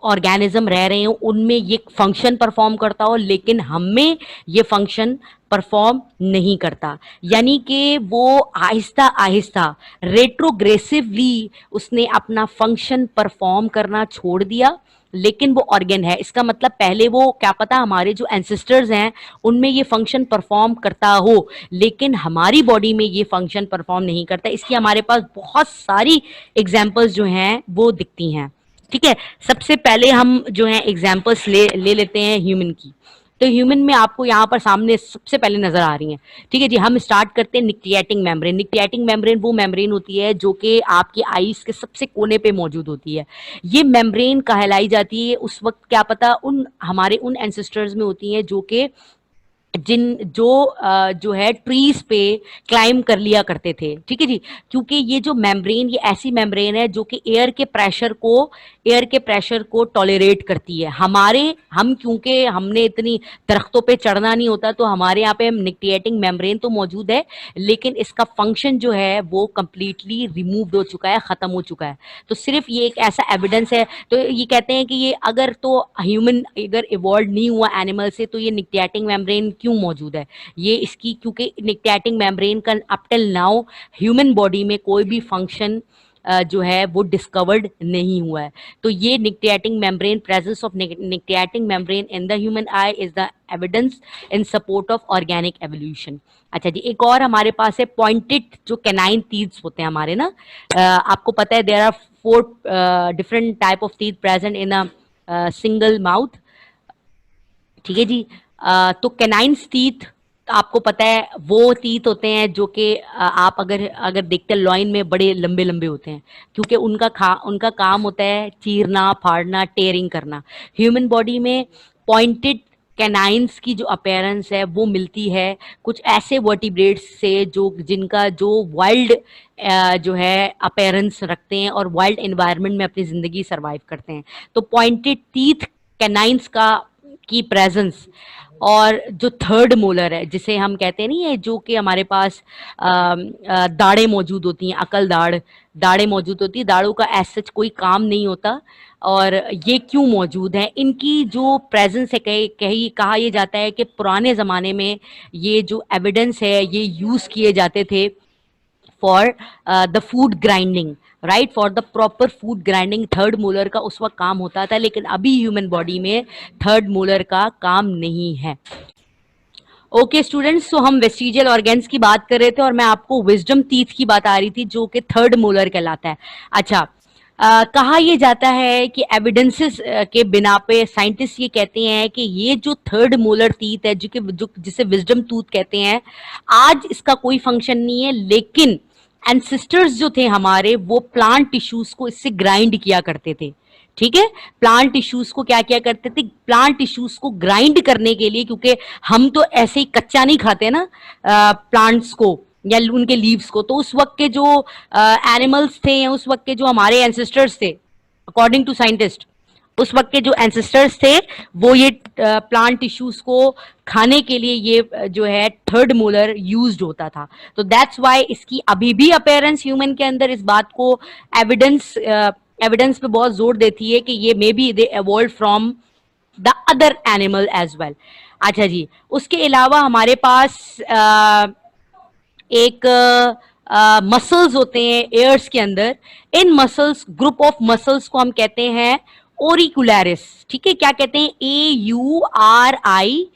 ऑर्गेनिज्म रह रहे हो उनमें ये फंक्शन परफॉर्म करता हो, लेकिन हमें ये फंक्शन परफॉर्म नहीं करता। यानी कि वो आहिस्ता आहिस्ता रेट्रोग्रेसिवली उसने अपना फंक्शन परफॉर्म करना छोड़ दिया, लेकिन वो ऑर्गन है। इसका मतलब पहले वो क्या पता हमारे जो एंसेस्टर्स हैं उनमें ये फंक्शन परफॉर्म करता हो, लेकिन हमारी बॉडी में ये फंक्शन परफॉर्म नहीं करता। इसकी हमारे पास बहुत सारी एग्जांपल्स जो हैं वो दिखती हैं, ठीक है। सबसे पहले हम जो है एग्जांपल्स ले लेते हैं ह्यूमन की। तो ह्यूमन में आपको यहाँ पर सामने सबसे पहले नजर आ रही हैं। ठीक है जी, हम स्टार्ट करते हैं निक्टिएटिंग मेम्ब्रेन। निक्टिएटिंग मेम्ब्रेन वो मेम्ब्रेन होती है जो कि आपकी आईज के सबसे कोने पे मौजूद होती है। ये मेम्ब्रेन कहलाई जाती है उस वक्त, क्या पता उन हमारे उन एंसेस्टर्स में होती हैं जो कि जो है ट्रीज पे क्लाइम कर लिया करते थे। ठीक है जी, क्योंकि ये जो मेम्ब्रेन, ये ऐसी मेम्ब्रेन है जो कि एयर के प्रेशर को टॉलरेट करती है। हम क्योंकि हमने इतनी दरख्तों पे चढ़ना नहीं होता, तो हमारे यहाँ पे निक्टिएटिंग मेम्ब्रेन तो मौजूद है, लेकिन इसका फंक्शन जो है वो कंप्लीटली रिमूव्ड हो चुका है, खत्म हो चुका है। तो सिर्फ ये एक ऐसा एविडेंस है। तो ये कहते हैं कि ये अगर तो ह्यूमन अगर इवॉल्व नहीं हुआ एनिमल से, तो ये निक्टिएटिंग मेम्ब्रेन क्यों मौजूद है? ये इसकी, क्योंकि निक्टिएटिंग मेम्ब्रेन का up till now human body में कोई भी फंक्शन जो है वो डिस्कवर्ड नहीं हुआ है। तो ये nictitating membrane, presence of nictitating membrane in the human eye is the evidence in support of organic evolution. अच्छा जी, एक और हमारे पास है पॉइंटेड जो कैनाइन टीथ्स होते हैं हमारे ना। आपको पता है there are 4 different type of teeth present in a single mouth. ठीक है जी, तो कैनाइन्स टीथ आपको पता है वो टीथ होते हैं जो कि आप अगर अगर देखते हैं लॉइन में बड़े लंबे लंबे होते हैं, क्योंकि उनका काम होता है चीरना, फाड़ना, टेयरिंग करना। ह्यूमन बॉडी में पॉइंटेड कैनाइन्स की जो अपीयरेंस है वो मिलती है कुछ ऐसे वर्टिब्रेट्स से जो जिनका जो वाइल्ड जो है अपीयरेंस रखते हैं और वाइल्ड एनवायरनमेंट में अपनी ज़िंदगी सर्वाइव करते हैं। तो पॉइंटेड टीथ कैनाइन्स की प्रेजेंस, और जो थर्ड मोलर है जिसे हम कहते हैं नहीं है, जो कि हमारे पास दाढ़ें मौजूद होती हैं, अकल दाढ़ें मौजूद होती है। दाढ़ों का एज सच कोई काम नहीं होता, और ये क्यों मौजूद है? इनकी जो प्रेजेंस है, कहा यह जाता है कि पुराने ज़माने में ये जो एविडेंस है ये यूज़ किए जाते थे for the food grinding, right, for the proper food grinding. Third molar का उस वक्त काम होता था, लेकिन अभी ह्यूमन बॉडी में थर्ड मोलर का काम नहीं है। ओके स्टूडेंट्स, तो हम वेस्टिजियल ऑर्गेन्स की बात कर रहे थे और मैं आपको विजडम टीथ की बात आ रही थी जो कि थर्ड मोलर कहलाता है। अच्छा, कहा यह जाता है कि एविडेंसेस के बिना पे साइंटिस्ट ये कहते हैं कि ये जो थर्ड मोलर टीथ है जो जिसे विजडम टूथ कहते हैं, आज इसका कोई फंक्शन नहीं है, लेकिन एंसेस्टर्स जो थे हमारे वो प्लांट टिश्यूज को इससे ग्राइंड किया करते थे। ठीक है, प्लांट टिश्यूज को क्या किया करते थे? प्लांट टिश्यूज को ग्राइंड करने के लिए, क्योंकि हम तो ऐसे ही कच्चा नहीं खाते ना प्लांट्स को या उनके लीव्स को। तो उस वक्त के जो एनिमल्स थे या उस वक्त के जो हमारे एंसेस्टर्स थे, अकॉर्डिंग टू साइंटिस्ट, उस वक्त के जो एंसेस्टर्स थे वो ये प्लांट टिश्यूज को खाने के लिए ये जो है थर्ड मोलर यूज्ड होता था। तो दैट्स व्हाई इसकी अभी भी अपीयरेंस ह्यूमन के अंदर इस बात को एविडेंस पे बहुत जोर देती है कि ये maybe they evolve from the other animal as well. अच्छा जी, उसके अलावा हमारे पास एक मसल्स होते हैं एयर्स के अंदर। इन मसल्स, ग्रुप ऑफ मसल्स को हम कहते हैं ओरिकुलरिस। ठीक है, क्या कहते हैं? AURICULARES,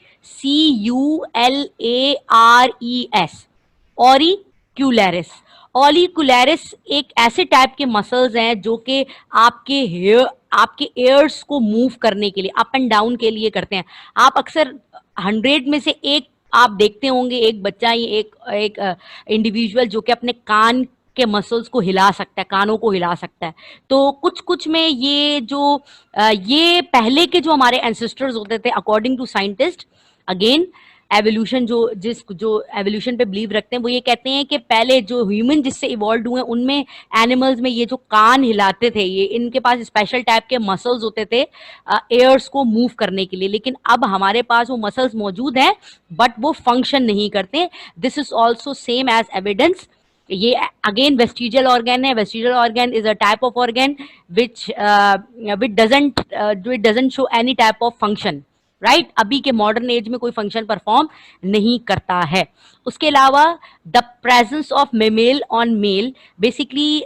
ओरिकुलरिस। ओलिकुलरिस एक ऐसे टाइप के मसल्स हैं जो कि आपके एयर्स को मूव करने के लिए, अप एंड डाउन के लिए करते हैं। आप अक्सर 100 में से एक आप देखते होंगे एक बच्चा, ये एक इंडिविजुअल जो कि अपने कान के मसल्स को हिला सकता है, कानों को हिला सकता है। तो कुछ कुछ में ये पहले के जो हमारे एंसेस्टर्स होते थे, according to scientist, again evolution जो एवोल्यूशन पे बिलीव रखते हैं, वो ये कहते हैं कि पहले जो ह्यूमन जिससे इवॉल्व हुए उनमें, एनिमल्स में, ये जो कान हिलाते थे, ये इनके पास स्पेशल टाइप के मसल्स होते थे एयर्स को मूव करने के लिए। लेकिन अब हमारे पास वो मसल्स मौजूद हैं बट वो फंक्शन नहीं करते। This is also same as evidence. ये अगेन वेस्टिजियल ऑर्गन है। Vestigial organ is a type of organ which doesn't show any type of function, right. अभी के मॉडर्न एज में कोई फंक्शन परफॉर्म नहीं करता है। उसके अलावा the presence of male on male, basically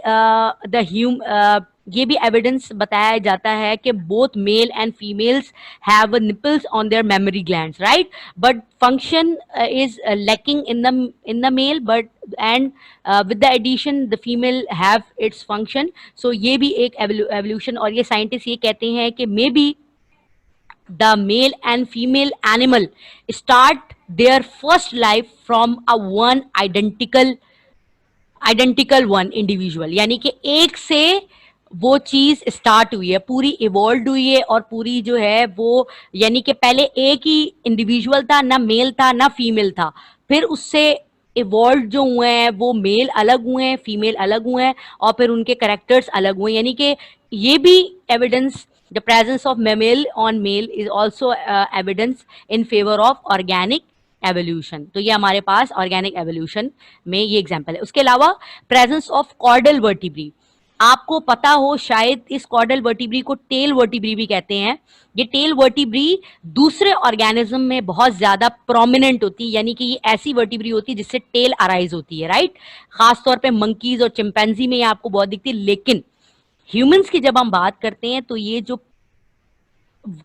ये भी एविडेंस बताया जाता है कि both male and females have nipples on their memory glands, right, but function is lacking in the male, but and with the addition the female have its function. So ये भी एक evolution, और ये scientist ये कहते हैं कि may be the male and female animal start their first life from a one identical one individual, यानी कि एक से वो चीज स्टार्ट हुई है, पूरी इवॉल्व हुई है, और पूरी जो है वो, यानी कि पहले एक ही इंडिविजुअल था, ना मेल था ना फीमेल था, फिर उससे इवॉल्व जो हुए हैं वो मेल अलग हुए हैं, फीमेल अलग हुए हैं, और फिर उनके करेक्टर्स अलग हुए, यानी कि ये भी evidence, the presence of male on male is also evidence in favour of organic evolution. तो ये हमारे पास ऑर्गेनिक एवोल्यूशन में ये एग्जांपल है। उसके अलावा प्रेजेंस ऑफ कॉर्डल वर्टिब्री, आपको पता हो शायद इस कॉर्डल वर्टिब्री को टेल वर्टिब्री भी कहते हैं। ये टेल वर्टिब्री दूसरे ऑर्गेनिज्म में बहुत ज्यादा प्रोमिनेंट होती है, यानी कि ये ऐसी वर्टिब्री होती है जिससे टेल अराइज होती है, राइट। खासतौर पे मंकीज और चिंपैंजी में ये आपको बहुत दिखती है, लेकिन ह्यूमंस की जब हम बात करते हैं तो ये जो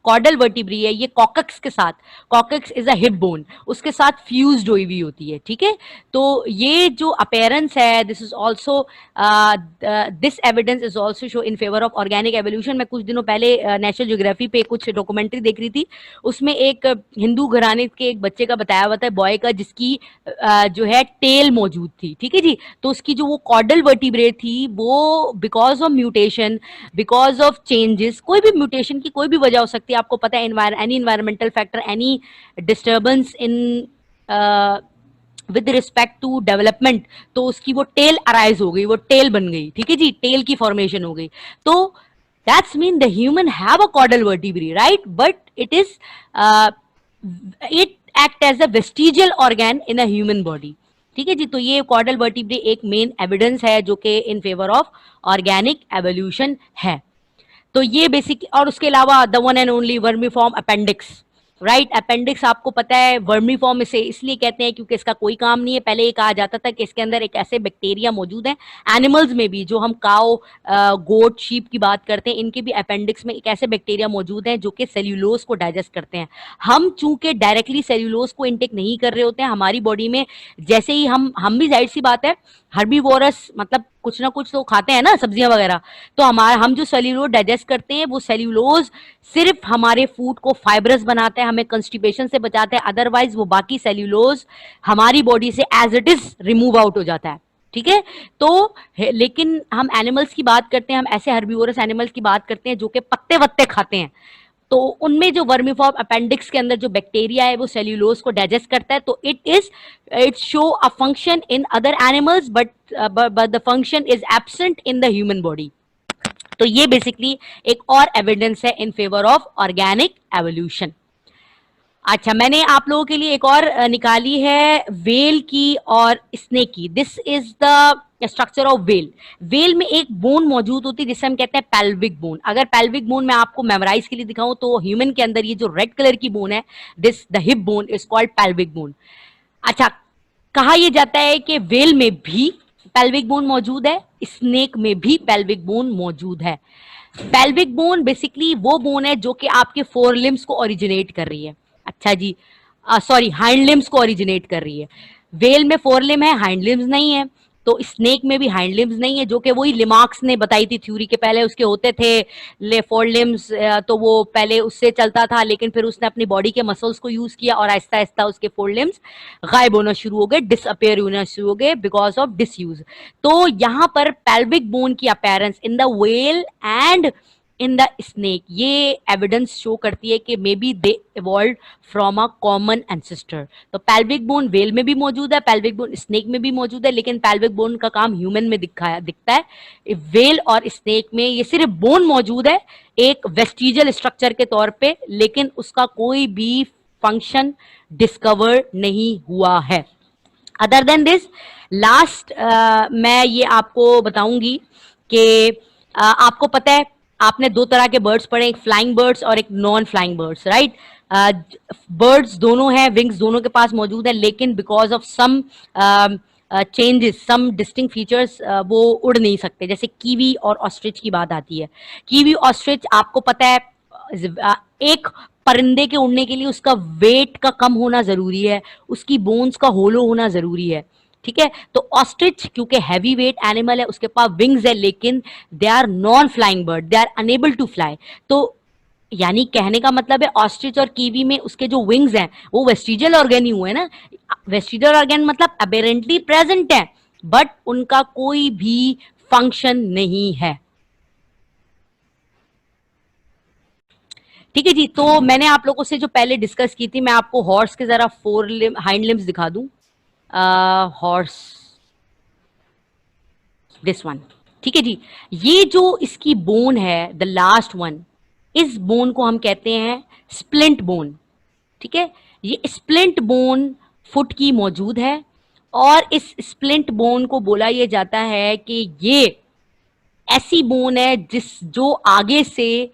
कॉर्डल वर्टिब्री है ये कॉकक्स के साथ, कॉकक्स इज अ हिप बोन, उसके साथ फ्यूज्ड हुई हुई होती है, ठीक है। तो ये जो अपीयरेंस है, this is also, this evidence is also show in favour of organic evolution. मैं कुछ दिनों पहले नेशनल ज्योग्राफी पे कुछ डॉक्यूमेंट्री देख रही थी, उसमें एक हिंदू घराने के एक बच्चे का बताया हुआ था, बॉय का, जिसकी जो है टेल मौजूद थी, ठीक है जी। तो उसकी जो वो कॉर्डल वर्टिब्रे थी वो because of mutation, because of changes, कोई भी म्यूटेशन की कोई भी वजह हो सकती है, आपको पता है, any environmental factor, any disturbance in with respect to development, तो उसकी वो टेल अराइज हो गई, वो टेल बन गई, ठीक है जी, टेल की फॉर्मेशन हो गई। तो that's mean the human have a caudal vertebrae, right, but it is it act as a vestigial organ in a human body, ठीक है जी। तो ये कॉर्डल वर्टिब्रे एक मेन एविडेंस है जो कि in favour of organic evolution है। तो ये बेसिक, और उसके अलावा the one and only vermiform appendix, right. Appendix आपको पता है वर्मीफॉर्म इसे इसलिए कहते हैं क्योंकि इसका कोई काम नहीं है। पहले ये कहा जाता था कि इसके अंदर एक ऐसे बैक्टीरिया मौजूद हैं, एनिमल्स में भी, जो हम काओ, गोट, शीप की बात करते हैं, इनके भी अपेंडिक्स में एक ऐसे बैक्टीरिया मौजूद हैं जो कि सेल्यूलोज को डाइजेस्ट करते हैं। हम चूंकि डायरेक्टली सेल्यूलोज को इनटेक नहीं कर रहे होते हैं, हमारी बॉडी में जैसे ही हम भी, जाहिर सी बात है, हर्बीवोरस, मतलब कुछ ना कुछ तो खाते हैं ना, सब्जियां वगैरह, तो हम जो सेल्यूलोज डाइजेस्ट करते हैं वो सेल्यूलोज सिर्फ हमारे फूड को फाइब्रस बनाता है, हमें कंस्टिपेशन से बचाता है, अदरवाइज वो बाकी सेल्यूलोज हमारी बॉडी से as it is remove out हो जाता है, ठीक है। तो लेकिन हम एनिमल्स की बात करते हैं, हम ऐसे हर्बीवोरस एनिमल्स की बात करते हैं जो कि पत्ते वत्ते खाते हैं, तो उनमें जो वर्मीफॉर्म अपेंडिक्स के अंदर जो बैक्टीरिया है वो सेल्यूलोज को डाइजेस्ट करता है। तो it show a function in other animals, but the function is absent in the human body. तो ये बेसिकली एक और एविडेंस है इन फेवर ऑफ ऑर्गेनिक एवोल्यूशन। अच्छा, मैंने आप लोगों के लिए एक और निकाली है वेल की और स्नेक की। This is the structure of well. Well में एक बोन मौजूद होती है जिसे हम कहते हैं पेल्विक बोन। अगर पेल्विक बोन मैं आपको मेमोराइज के लिए दिखाऊं तो ह्यूमन के अंदर ये जो रेड कलर की बोन है, this the hip bone is called pelvic bone. अच्छा, कहा यह जाता है कि वेल में भी पेल्विक बोन मौजूद है, स्नेक में भी पेल्विक बोन मौजूद है। पेल्विक बोन बेसिकली वो बोन है जो कि आपके फोर लिम्स को ओरिजिनेट कर रही है। अच्छा जी, सॉरी, हाइंड लिम्स को ओरिजिनेट कर रही है। वेल में फोर लिम है, हाइंड लिम्स नहीं है, तो स्नेक में भी हाइंड लिम्स नहीं है, जो कि वही लिमार्क्स ने बताई थी थ्योरी के, पहले उसके होते थे ले फोर लिम्स, तो वो पहले उससे चलता था, लेकिन फिर उसने अपनी बॉडी के मसल्स को यूज किया और आहिस्ता आहिस्ता उसके फोर लिम्स गायब होना शुरू हो गए, डिसअपेयर होना शुरू हो गए बिकॉज ऑफ डिसयूज। तो यहाँ पर पेल्विक बोन की appearance in the well and in the snake, ये एविडेंस शो करती है कि may be they evolve from a common ancestor. तो पेल्विक बोन वेल में भी मौजूद है, पेल्विक बोन स्नेक में भी मौजूद है, लेकिन पेल्विक बोन का काम ह्यूमन में दिखता है। वेल और स्नेक में ये सिर्फ बोन मौजूद है एक वेस्टिजियल स्ट्रक्चर के तौर पे, लेकिन उसका कोई भी फंक्शन डिस्कवर नहीं हुआ है। अदर देन दिस, लास्ट मैं ये आपको बताऊंगी कि आपको पता है, आपने दो तरह के बर्ड्स पढ़े, एक फ्लाइंग बर्ड्स और एक non flying birds, right. Birds दोनों हैं, विंग्स दोनों के पास मौजूद है, लेकिन because of some changes, some distinct features, वो उड़ नहीं सकते। जैसे कीवी और ऑस्ट्रिच की बात आती है। कीवी ऑस्ट्रिच आपको पता है, एक परिंदे के उड़ने के लिए उसका वेट का कम होना जरूरी है, उसकी बोन्स का होलो होना जरूरी है, ठीक है। तो ऑस्ट्रिच क्योंकि हैवी वेट एनिमल है, उसके पास विंग्स है, लेकिन they are non flying bird, they are unable to fly. तो यानी कहने का मतलब है ऑस्ट्रिच और कीवी में उसके जो विंग्स हैं वो वेस्टिजियल ऑर्गेन ही हुए ना। वेस्टिजियल ऑर्गेन मतलब अपेरेंटली प्रेजेंट है बट उनका कोई भी फंक्शन नहीं है। ठीक है जी, तो मैंने आप लोगों से जो पहले डिस्कस की थी, मैं आपको हॉर्स के जरा हाइंड लिम्स दिखा दूं। Horse, this one. ठीक है जी, ये जो इसकी बोन है द लास्ट वन, इस बोन को हम कहते हैं स्प्लिंट बोन। ठीक है, ये स्प्लिंट बोन फुट की मौजूद है और इस स्प्लिंट बोन को बोला यह जाता है कि ये ऐसी बोन है जो आगे से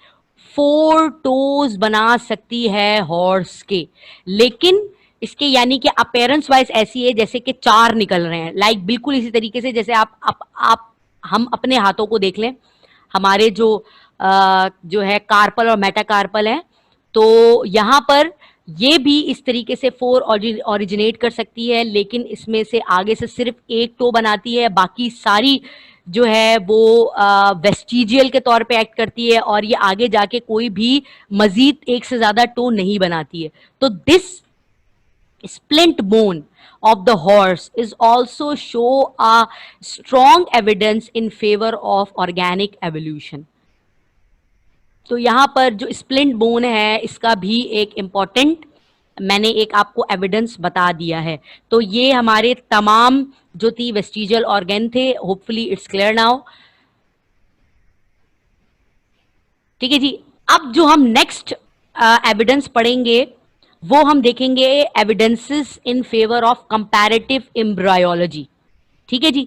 4 टोज बना सकती है हॉर्स के, लेकिन इसके यानी कि अपेयरेंस वाइज ऐसी है जैसे कि 4 निकल रहे हैं, लाइक बिल्कुल इसी तरीके से जैसे आप हम अपने हाथों को देख लें, हमारे जो है कार्पल और मेटाकार्पल है, तो यहाँ पर ये भी इस तरीके से 4 ओरिजिनेट कर सकती है, लेकिन इसमें से आगे से सिर्फ एक टो बनाती है, बाकी सारी जो है वो वेस्टिजियल के तौर पे एक्ट करती है और ये आगे जाके कोई भी मजीद एक से ज्यादा टो नहीं बनाती है। तो this splint bone of the horse is also show a strong evidence in favor of organic evolution। तो यहां पर जो स्प्लिंट बोन है इसका भी एक इंपॉर्टेंट मैंने एक आपको एविडेंस बता दिया है। तो ये हमारे तमाम जो थी वेस्टिजियल ऑर्गेन थे, होपफुली इट्स क्लियर नाउ। ठीक है जी, अब जो हम नेक्स्ट एविडेंस पढ़ेंगे वो हम देखेंगे evidences in favour of comparative embryology. ठीक है जी,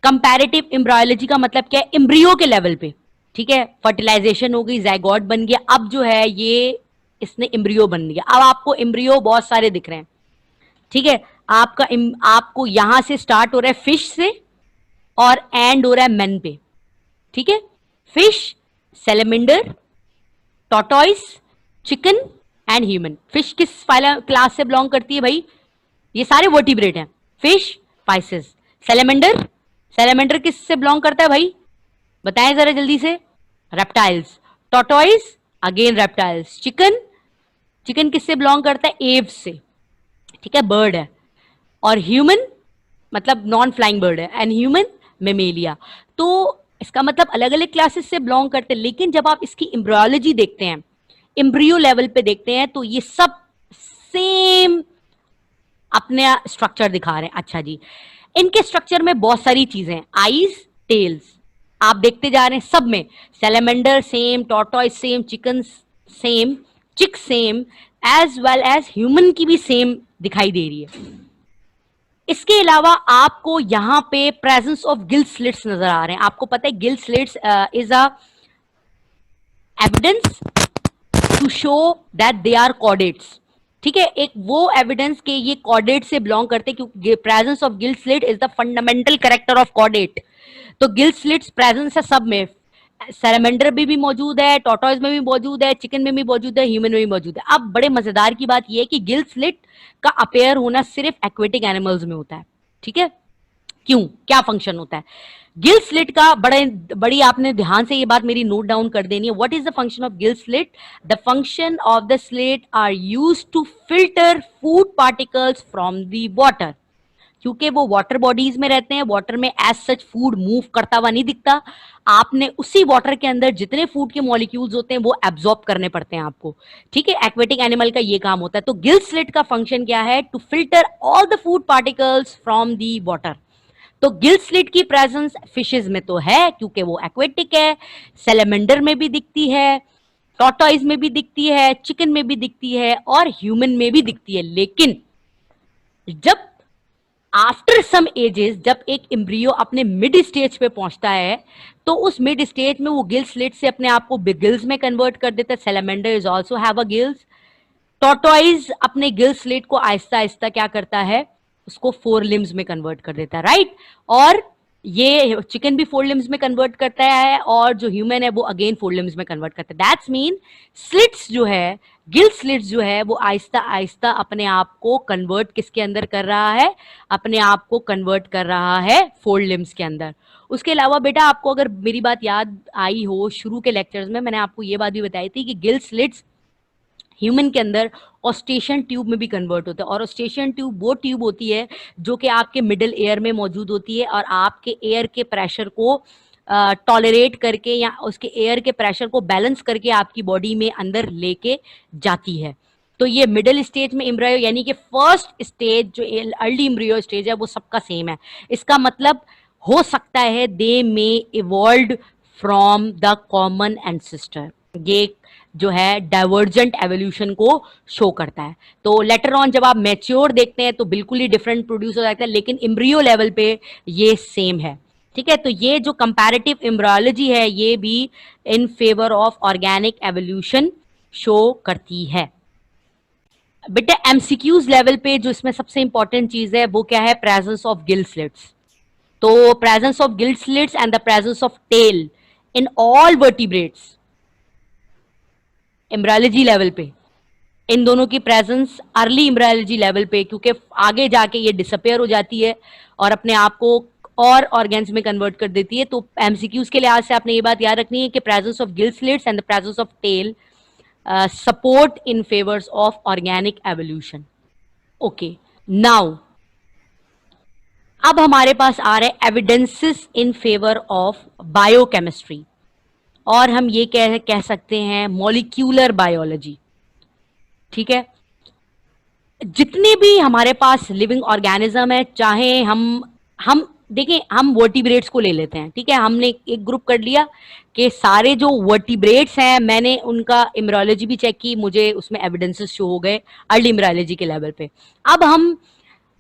कंपैरेटिव एम्ब्रायोलॉजी का मतलब क्या है, एम्ब्रियो के लेवल पे। ठीक है, फर्टिलाइजेशन हो गई, जाइगोट बन गया, अब जो है ये इसने एम्ब्रियो बन गया। अब आपको एम्ब्रियो बहुत सारे दिख रहे हैं। ठीक है, आपको यहां से स्टार्ट हो रहा है फिश से और एंड हो रहा है मैन पे। ठीक है, fish, salamander, tortoise, chicken and human. Fish किस क्लास से बिलोंग करती है भाई, ये सारे वर्टिब्रेट हैं। Fish, Pisces. सैलेमेंडर, सैलेमेंडर किस से बिलोंग करता है भाई, बताएं जरा जल्दी से, reptiles. Tortoise, again reptiles. Chicken, chicken किससे बिलोंग करता है, एव्स से। ठीक है, बर्ड है। और ह्यूमन मतलब नॉन फ्लाइंग बर्ड है, एंड ह्यूमन मेमेलिया। तो इसका मतलब अलग अलग क्लासेस से बिलोंग करते हैं, लेकिन जब आप इसकी एम्ब्रियोलॉजी देखते हैं, एम्ब्रियो लेवल पे देखते हैं, तो ये सब सेम अपने स्ट्रक्चर दिखा रहे हैं। अच्छा जी, इनके स्ट्रक्चर में बहुत सारी चीजें हैं, आईज, टेल्स, आप देखते जा रहे हैं सब में salamander same, tortoise same, chicken same, chick same, as well as human की भी सेम दिखाई दे रही है। इसके अलावा आपको यहां पे प्रेजेंस ऑफ गिल स्लिट्स नजर आ रहे हैं। आपको पता है gill slits is a evidence to show that they are chordates. ठीक है, एक वो एविडेंस के ये कॉर्डेट से बिलोंग करते हैं, क्योंकि presence of gill slit is the fundamental character of chordate. तो गिल स्लिट्स प्रेजेंस है सब में, सैलेमेंडर में भी मौजूद है, टॉर्टोइस में भी मौजूद है, चिकन में भी मौजूद है, ह्यूमन में भी मौजूद है। अब बड़े मजेदार की बात यह है कि गिल स्लिट का अपेयर होना सिर्फ एक्वेटिक एनिमल्स में होता है। ठीक है, क्यों, क्या फंक्शन होता है गिल स्लिट का, बड़ी आपने ध्यान से ये बात मेरी नोट डाउन कर देनी है। What is the function of gill slit, the function of the slit are used to filter food particles from the water. क्योंकि वो वाटर बॉडीज में रहते हैं, वाटर में एज सच फूड मूव करता हुआ नहीं दिखता, आपने उसी वाटर के अंदर जितने फूड के मॉलिक्यूल्स होते हैं वो एब्जॉर्ब करने पड़ते हैं आपको। ठीक है, एक्वेटिक एनिमल का ये काम होता है। तो गिल स्लिट का फंक्शन क्या है, to filter all the food particles from the water. तो गिल स्लिट की प्रेजेंस फिशेज में तो है क्योंकि वो एक्वेटिक है, सैलेमेंडर में भी दिखती है, टॉर्टोइस में भी दिखती है, चिकन में भी दिखती है और ह्यूमन में भी दिखती है। लेकिन जब आफ्टर सम एजेस, जब एक एम्ब्रियो अपने मिड स्टेज पे पहुंचता है, तो उस मिड स्टेज में वो गिल स्लिट से अपने आप को गिल्स में कन्वर्ट कर देता है। Salamander is also have a gills. Tortoise अपने गिल स्लिट को आहिस्ता आहिस्ता क्या करता है, उसको 4 लिम्स में कन्वर्ट कर देता है, राइट। और ये चिकन भी 4 लिम्स में कन्वर्ट करता है और जो ह्यूमन है वो अगेन 4 लिम्स में कन्वर्ट करता है। दैट्स मीन स्लिट्स जो है, गिल स्लिट्स जो है वो आहिस्ता आहिस्ता अपने आप को कन्वर्ट किसके अंदर कर रहा है, अपने आप को कन्वर्ट कर रहा है 4 लिम्स के अंदर। उसके अलावा बेटा आपको अगर मेरी बात याद आई हो, शुरू के लेक्चर्स में मैंने आपको ये बात भी बताई थी कि गिल स्लिट्स ह्यूमन के अंदर ऑस्टेशन ट्यूब में भी कन्वर्ट होता है। और ऑस्टेशन ट्यूब वो ट्यूब होती है जो कि आपके मिडिल एयर में मौजूद होती है और आपके एयर के प्रेशर को टॉलरेट करके या उसके एयर के प्रेशर को बैलेंस करके आपकी बॉडी में अंदर लेके जाती है। तो ये मिडिल स्टेज में एम्ब्रियो यानी कि फर्स्ट स्टेज जो अर्ली एम्ब्रियो स्टेज है वो सबका सेम है। इसका मतलब हो सकता है they may evolve from the common ancestor. ये जो है डाइवर्जेंट एवोल्यूशन को शो करता है। तो लेटर ऑन जब आप मैच्योर देखते हैं तो बिल्कुल ही डिफरेंट प्रोड्यूस हो जाता है, लेकिन एम्ब्रियो लेवल पे ये सेम है। ठीक है, तो ये जो कंपैरेटिव एम्ब्रियोलॉजी है ये भी इन favour of organic evolution show करती है। बेटा एमसीक्यूज लेवल पे जो इसमें सबसे इंपॉर्टेंट चीज है वो क्या है, प्रेजेंस ऑफ गिल स्लिट्स। तो presence of gill slits and the presence of tail in all vertebrates embryology level पे, इन दोनों की प्रेजेंस अर्ली एम्ब्रियोलॉजी लेवल पे, क्योंकि आगे जाके ये डिसअपेयर हो जाती है और अपने आप को और ऑर्गेन्स में कन्वर्ट कर देती है। तो एमसीक्यूज के लिहाज से आपने ये बात याद रखनी है कि presence of gill slits and the presence of tail support in favours of organic evolution. Okay, now अब हमारे पास आ रहे हैं evidences in favour of biochemistry, और हम ये कह सकते हैं मॉलिक्यूलर बायोलॉजी। ठीक है, जितने भी हमारे पास लिविंग ऑर्गेनिज्म है, चाहे हम देखें, हम वर्टिब्रेट्स को ले लेते हैं। ठीक है, हमने एक ग्रुप कर लिया कि सारे जो वर्टिब्रेट्स हैं, मैंने उनका एम्ब्रियोलॉजी भी चेक की, मुझे उसमें एविडेंसेस शो हो गए अर्ली एम्ब्रियोलॉजी के लेवल पे। अब हम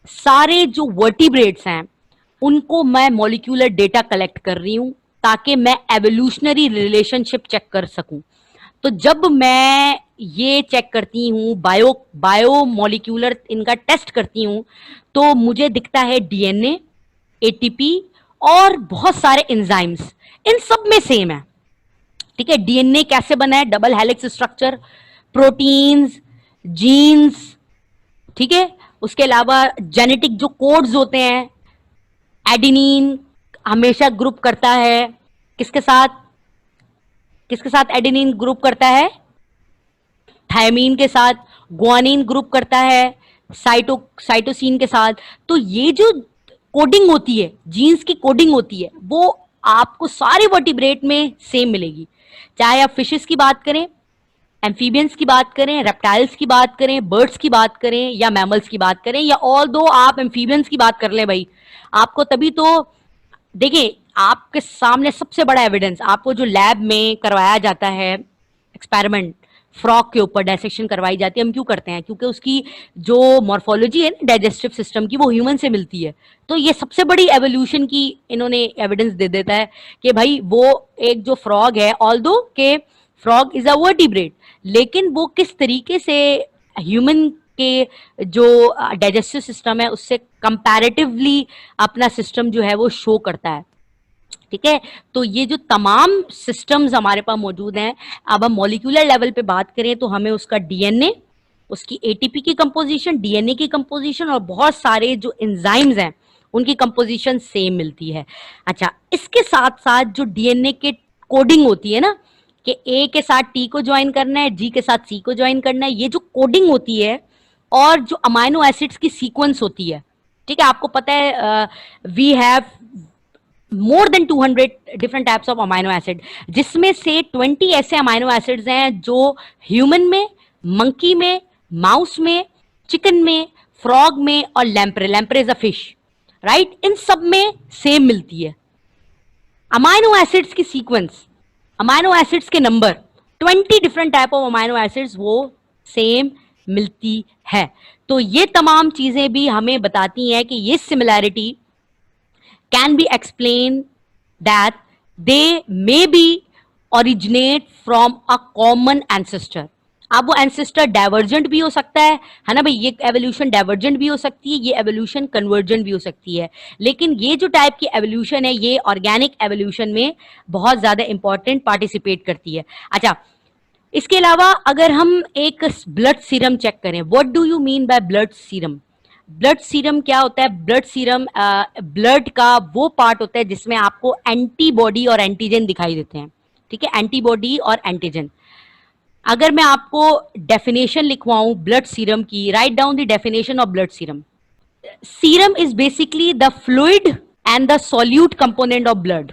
सारे जो वर्टिब्रेट्स हैं उनको मैं मॉलिक्यूलर डेटा कलेक्ट कर रही हूं ताकि मैं एवोल्यूशनरी रिलेशनशिप चेक कर सकूं। तो जब मैं ये चेक करती हूँ, बायो मॉलिक्यूलर इनका टेस्ट करती हूँ, तो मुझे दिखता है डीएनए, एटीपी और बहुत सारे एंजाइम्स, इन सब में सेम है। ठीक है, डीएनए कैसे बना है, double helix structure, proteins, genes. ठीक है, उसके अलावा जेनेटिक जो कोड्स होते हैं, एडेनिन हमेशा ग्रुप करता है किसके साथ, किसके साथ एडेनिन ग्रुप करता है, थायमीन के साथ, ग्वानिन ग्रुप करता है साइटोसिन के साथ। तो ये जो कोडिंग होती है, जीन्स की कोडिंग होती है, वो आपको सारे वर्टिब्रेट में सेम मिलेगी। चाहे आप फिशेस की बात करें, एम्फीबियंस की बात करें, रेप्टाइल्स की बात करें, बर्ड्स की बात करें या मैमल्स की बात करें, या ऑल दो आप एम्फीबियंस की बात कर लें भाई, आपको तभी तो देखिए आपके सामने सबसे बड़ा एविडेंस आपको जो लैब में करवाया जाता है एक्सपेरिमेंट, फ्रॉग के ऊपर डायसेक्शन करवाई जाती है। हम क्यों करते हैं, क्योंकि उसकी जो मॉर्फोलॉजी है डाइजेस्टिव सिस्टम की, वो ह्यूमन से मिलती है। तो ये सबसे बड़ी एवोल्यूशन की इन्होंने एविडेंस दे देता है कि भाई वो एक जो फ्रॉग है, ऑल्दो के फ्रॉग इज अ वर्टिब्रेट, लेकिन वो किस तरीके से ह्यूमन के जो डाइजेस्टिव सिस्टम है उससे कंपैरेटिवली अपना सिस्टम जो है वो शो करता है। ठीक है, तो ये जो तमाम सिस्टम्स हमारे पास मौजूद हैं, अब हम मॉलिक्यूलर लेवल पे बात करें तो हमें उसका डीएनए, उसकी एटीपी की कंपोजिशन, डीएनए की कंपोजिशन और बहुत सारे जो एंजाइम्स हैं उनकी कंपोजिशन सेम मिलती है। अच्छा, इसके साथ साथ जो डीएनए के कोडिंग होती है ना, कि ए के साथ टी को ज्वाइन करना है, जी के साथ सी को ज्वाइन करना है, ये जो कोडिंग होती है और जो अमाइनो एसिड्स की सीक्वेंस होती है। ठीक है, आपको पता है we have more than 200 different types of amino acid, जिसमें से 20 ऐसे अमाइनो एसिड्स हैं जो ह्यूमन में, मंकी में, माउस में, चिकन में, फ्रॉग में और lamprey is a fish, right, इन सब में सेम मिलती है। अमाइनो एसिड्स की सीक्वेंस, अमाइनो एसिड्स के number, 20 different type of amino acids वो सेम मिलती है। तो ये तमाम चीजें भी हमें बताती हैं कि ये similarity can be explained that they may be originate from a common ancestor। अब वो एंसेस्टर डाइवर्जेंट भी हो सकता है ना भाई, ये एवोल्यूशन डाइवर्जेंट भी हो सकती है, ये एवोल्यूशन कन्वर्जेंट भी हो सकती है, लेकिन ये जो टाइप की एवोल्यूशन है ये ऑर्गेनिक एवोल्यूशन में बहुत ज्यादा इंपॉर्टेंट पार्टिसिपेट करती है। अच्छा, इसके अलावा अगर हम एक ब्लड सीरम चेक करें, what do you mean by blood serum? Blood serum क्या होता है? ब्लड सीरम ब्लड का वो पार्ट होता है जिसमें आपको एंटीबॉडी और एंटीजन दिखाई देते हैं, ठीक है, एंटीबॉडी और एंटीजन। अगर मैं आपको डेफिनेशन लिखवाऊं ब्लड सीरम की, write down the definition of blood serum. Serum is basically the fluid and the solute component of blood,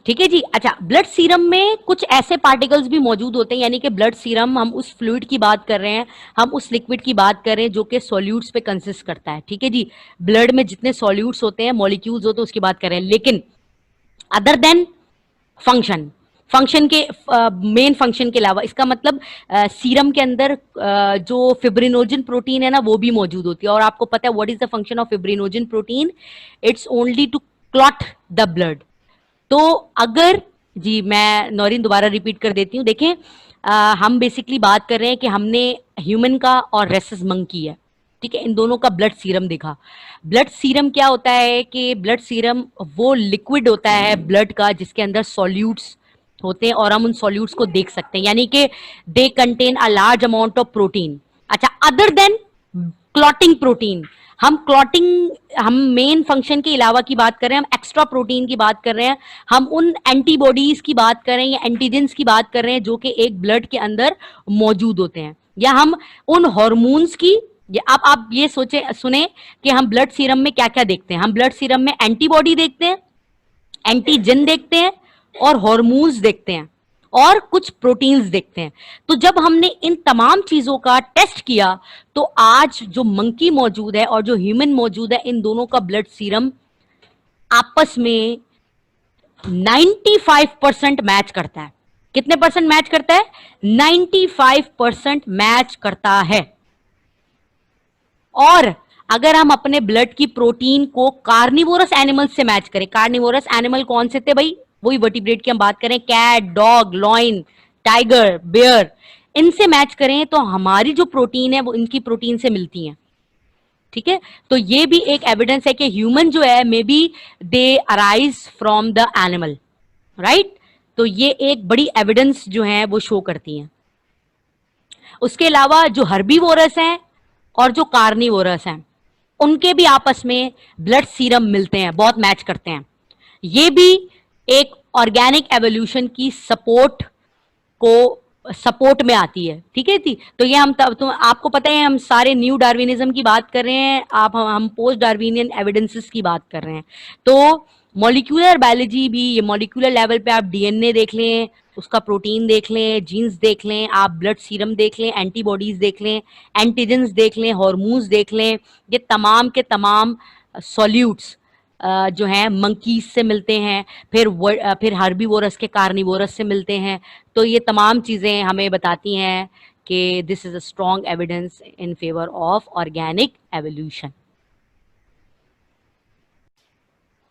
ठीक है जी। अच्छा, ब्लड सीरम में कुछ ऐसे पार्टिकल्स भी मौजूद होते हैं, यानी कि ब्लड सीरम, हम उस फ्लूइड की बात कर रहे हैं, हम उस लिक्विड की बात कर रहे हैं जो कि सॉल्यूट्स पे कंसिस्ट करता है, ठीक है जी। ब्लड में जितने सॉल्यूट्स होते हैं, मॉलिक्यूल्स होते हैं, उसकी बात कर रहे हैं। लेकिन अदर देन फंक्शन के मेन फंक्शन के अलावा, इसका मतलब सीरम के अंदर जो फिब्रिनोजन प्रोटीन है ना वो भी मौजूद होती है। और आपको पता है what is the function of fibrinogen protein? It's only to clot the blood. तो अगर जी, मैं नौरीन दोबारा रिपीट कर देती हूँ, देखें हम बेसिकली बात कर रहे हैं कि हमने ह्यूमन का और रेसस मंकी है, ठीक है, इन दोनों का ब्लड सीरम देखा। ब्लड सीरम क्या होता है कि ब्लड सीरम वो लिक्विड होता है ब्लड का जिसके अंदर सॉल्यूट्स होते हैं और हम उन सॉल्यूट्स को देख सकते हैं, यानी कि they contain a large amount of protein. अच्छा, अदर देन क्लॉटिंग प्रोटीन, हम मेन फंक्शन के अलावा की बात कर रहे हैं, हम एक्स्ट्रा प्रोटीन की बात कर रहे हैं, हम उन एंटीबॉडीज की बात कर रहे हैं या एंटीजेंस की बात कर रहे हैं जो कि एक ब्लड के अंदर मौजूद होते हैं, या हम उन हॉर्मोन्स की, आप ये सोचे सुने कि हम ब्लड सीरम में क्या क्या देखते हैं। हम ब्लड सीरम में एंटीबॉडी देखते हैं, एंटीजन देखते हैं और हॉर्मोन्स देखते हैं और कुछ प्रोटीन्स देखते हैं। तो जब हमने इन तमाम चीजों का टेस्ट किया तो आज जो मंकी मौजूद है और जो ह्यूमन मौजूद है, इन दोनों का ब्लड सीरम आपस में 95% मैच करता है। कितने परसेंट मैच करता है? 95% मैच करता है। और अगर हम अपने ब्लड की प्रोटीन को कार्निवोरस एनिमल से मैच करें, कार्निवोरस एनिमल कौन से थे भाई? वही वर्टिब्रेट की हम बात करें, cat, dog, lion, tiger, bear, इनसे मैच करें तो हमारी जो प्रोटीन है वो इनकी प्रोटीन से मिलती है, ठीक है। तो ये भी एक एविडेंस है कि ह्यूमन जो है may be they arise from the animal, right. तो ये एक बड़ी एविडेंस जो है वो शो करती है। उसके अलावा जो हर्बीवोरस हैं और जो कार्निवोरस हैं उनके भी आपस में ब्लड सीरम मिलते हैं, बहुत मैच करते हैं। ये भी एक ऑर्गेनिक एवोल्यूशन की सपोर्ट में आती है, ठीक है थी। तो ये तो आपको पता है हम सारे न्यू डार्विनिज्म की बात कर रहे हैं, हम पोस्ट डार्विनियन एविडेंसेस की बात कर रहे हैं। तो मॉलिक्यूलर बायोलॉजी भी, ये मॉलिक्यूलर लेवल पे आप डीएनए देख लें, उसका प्रोटीन देख लें, जीन्स देख लें, आप ब्लड सीरम देख लें, एंटीबॉडीज देख लें, एंटीजेंस देख लें, हार्मोन्स देख लें, ये तमाम के तमाम सॉल्यूट्स जो हैं मंकीज से मिलते हैं, फिर हर्बीवोरस के कार्निवोरस से मिलते हैं। तो ये तमाम चीज़ें हमें बताती हैं कि this is a strong evidence in favour of organic evolution.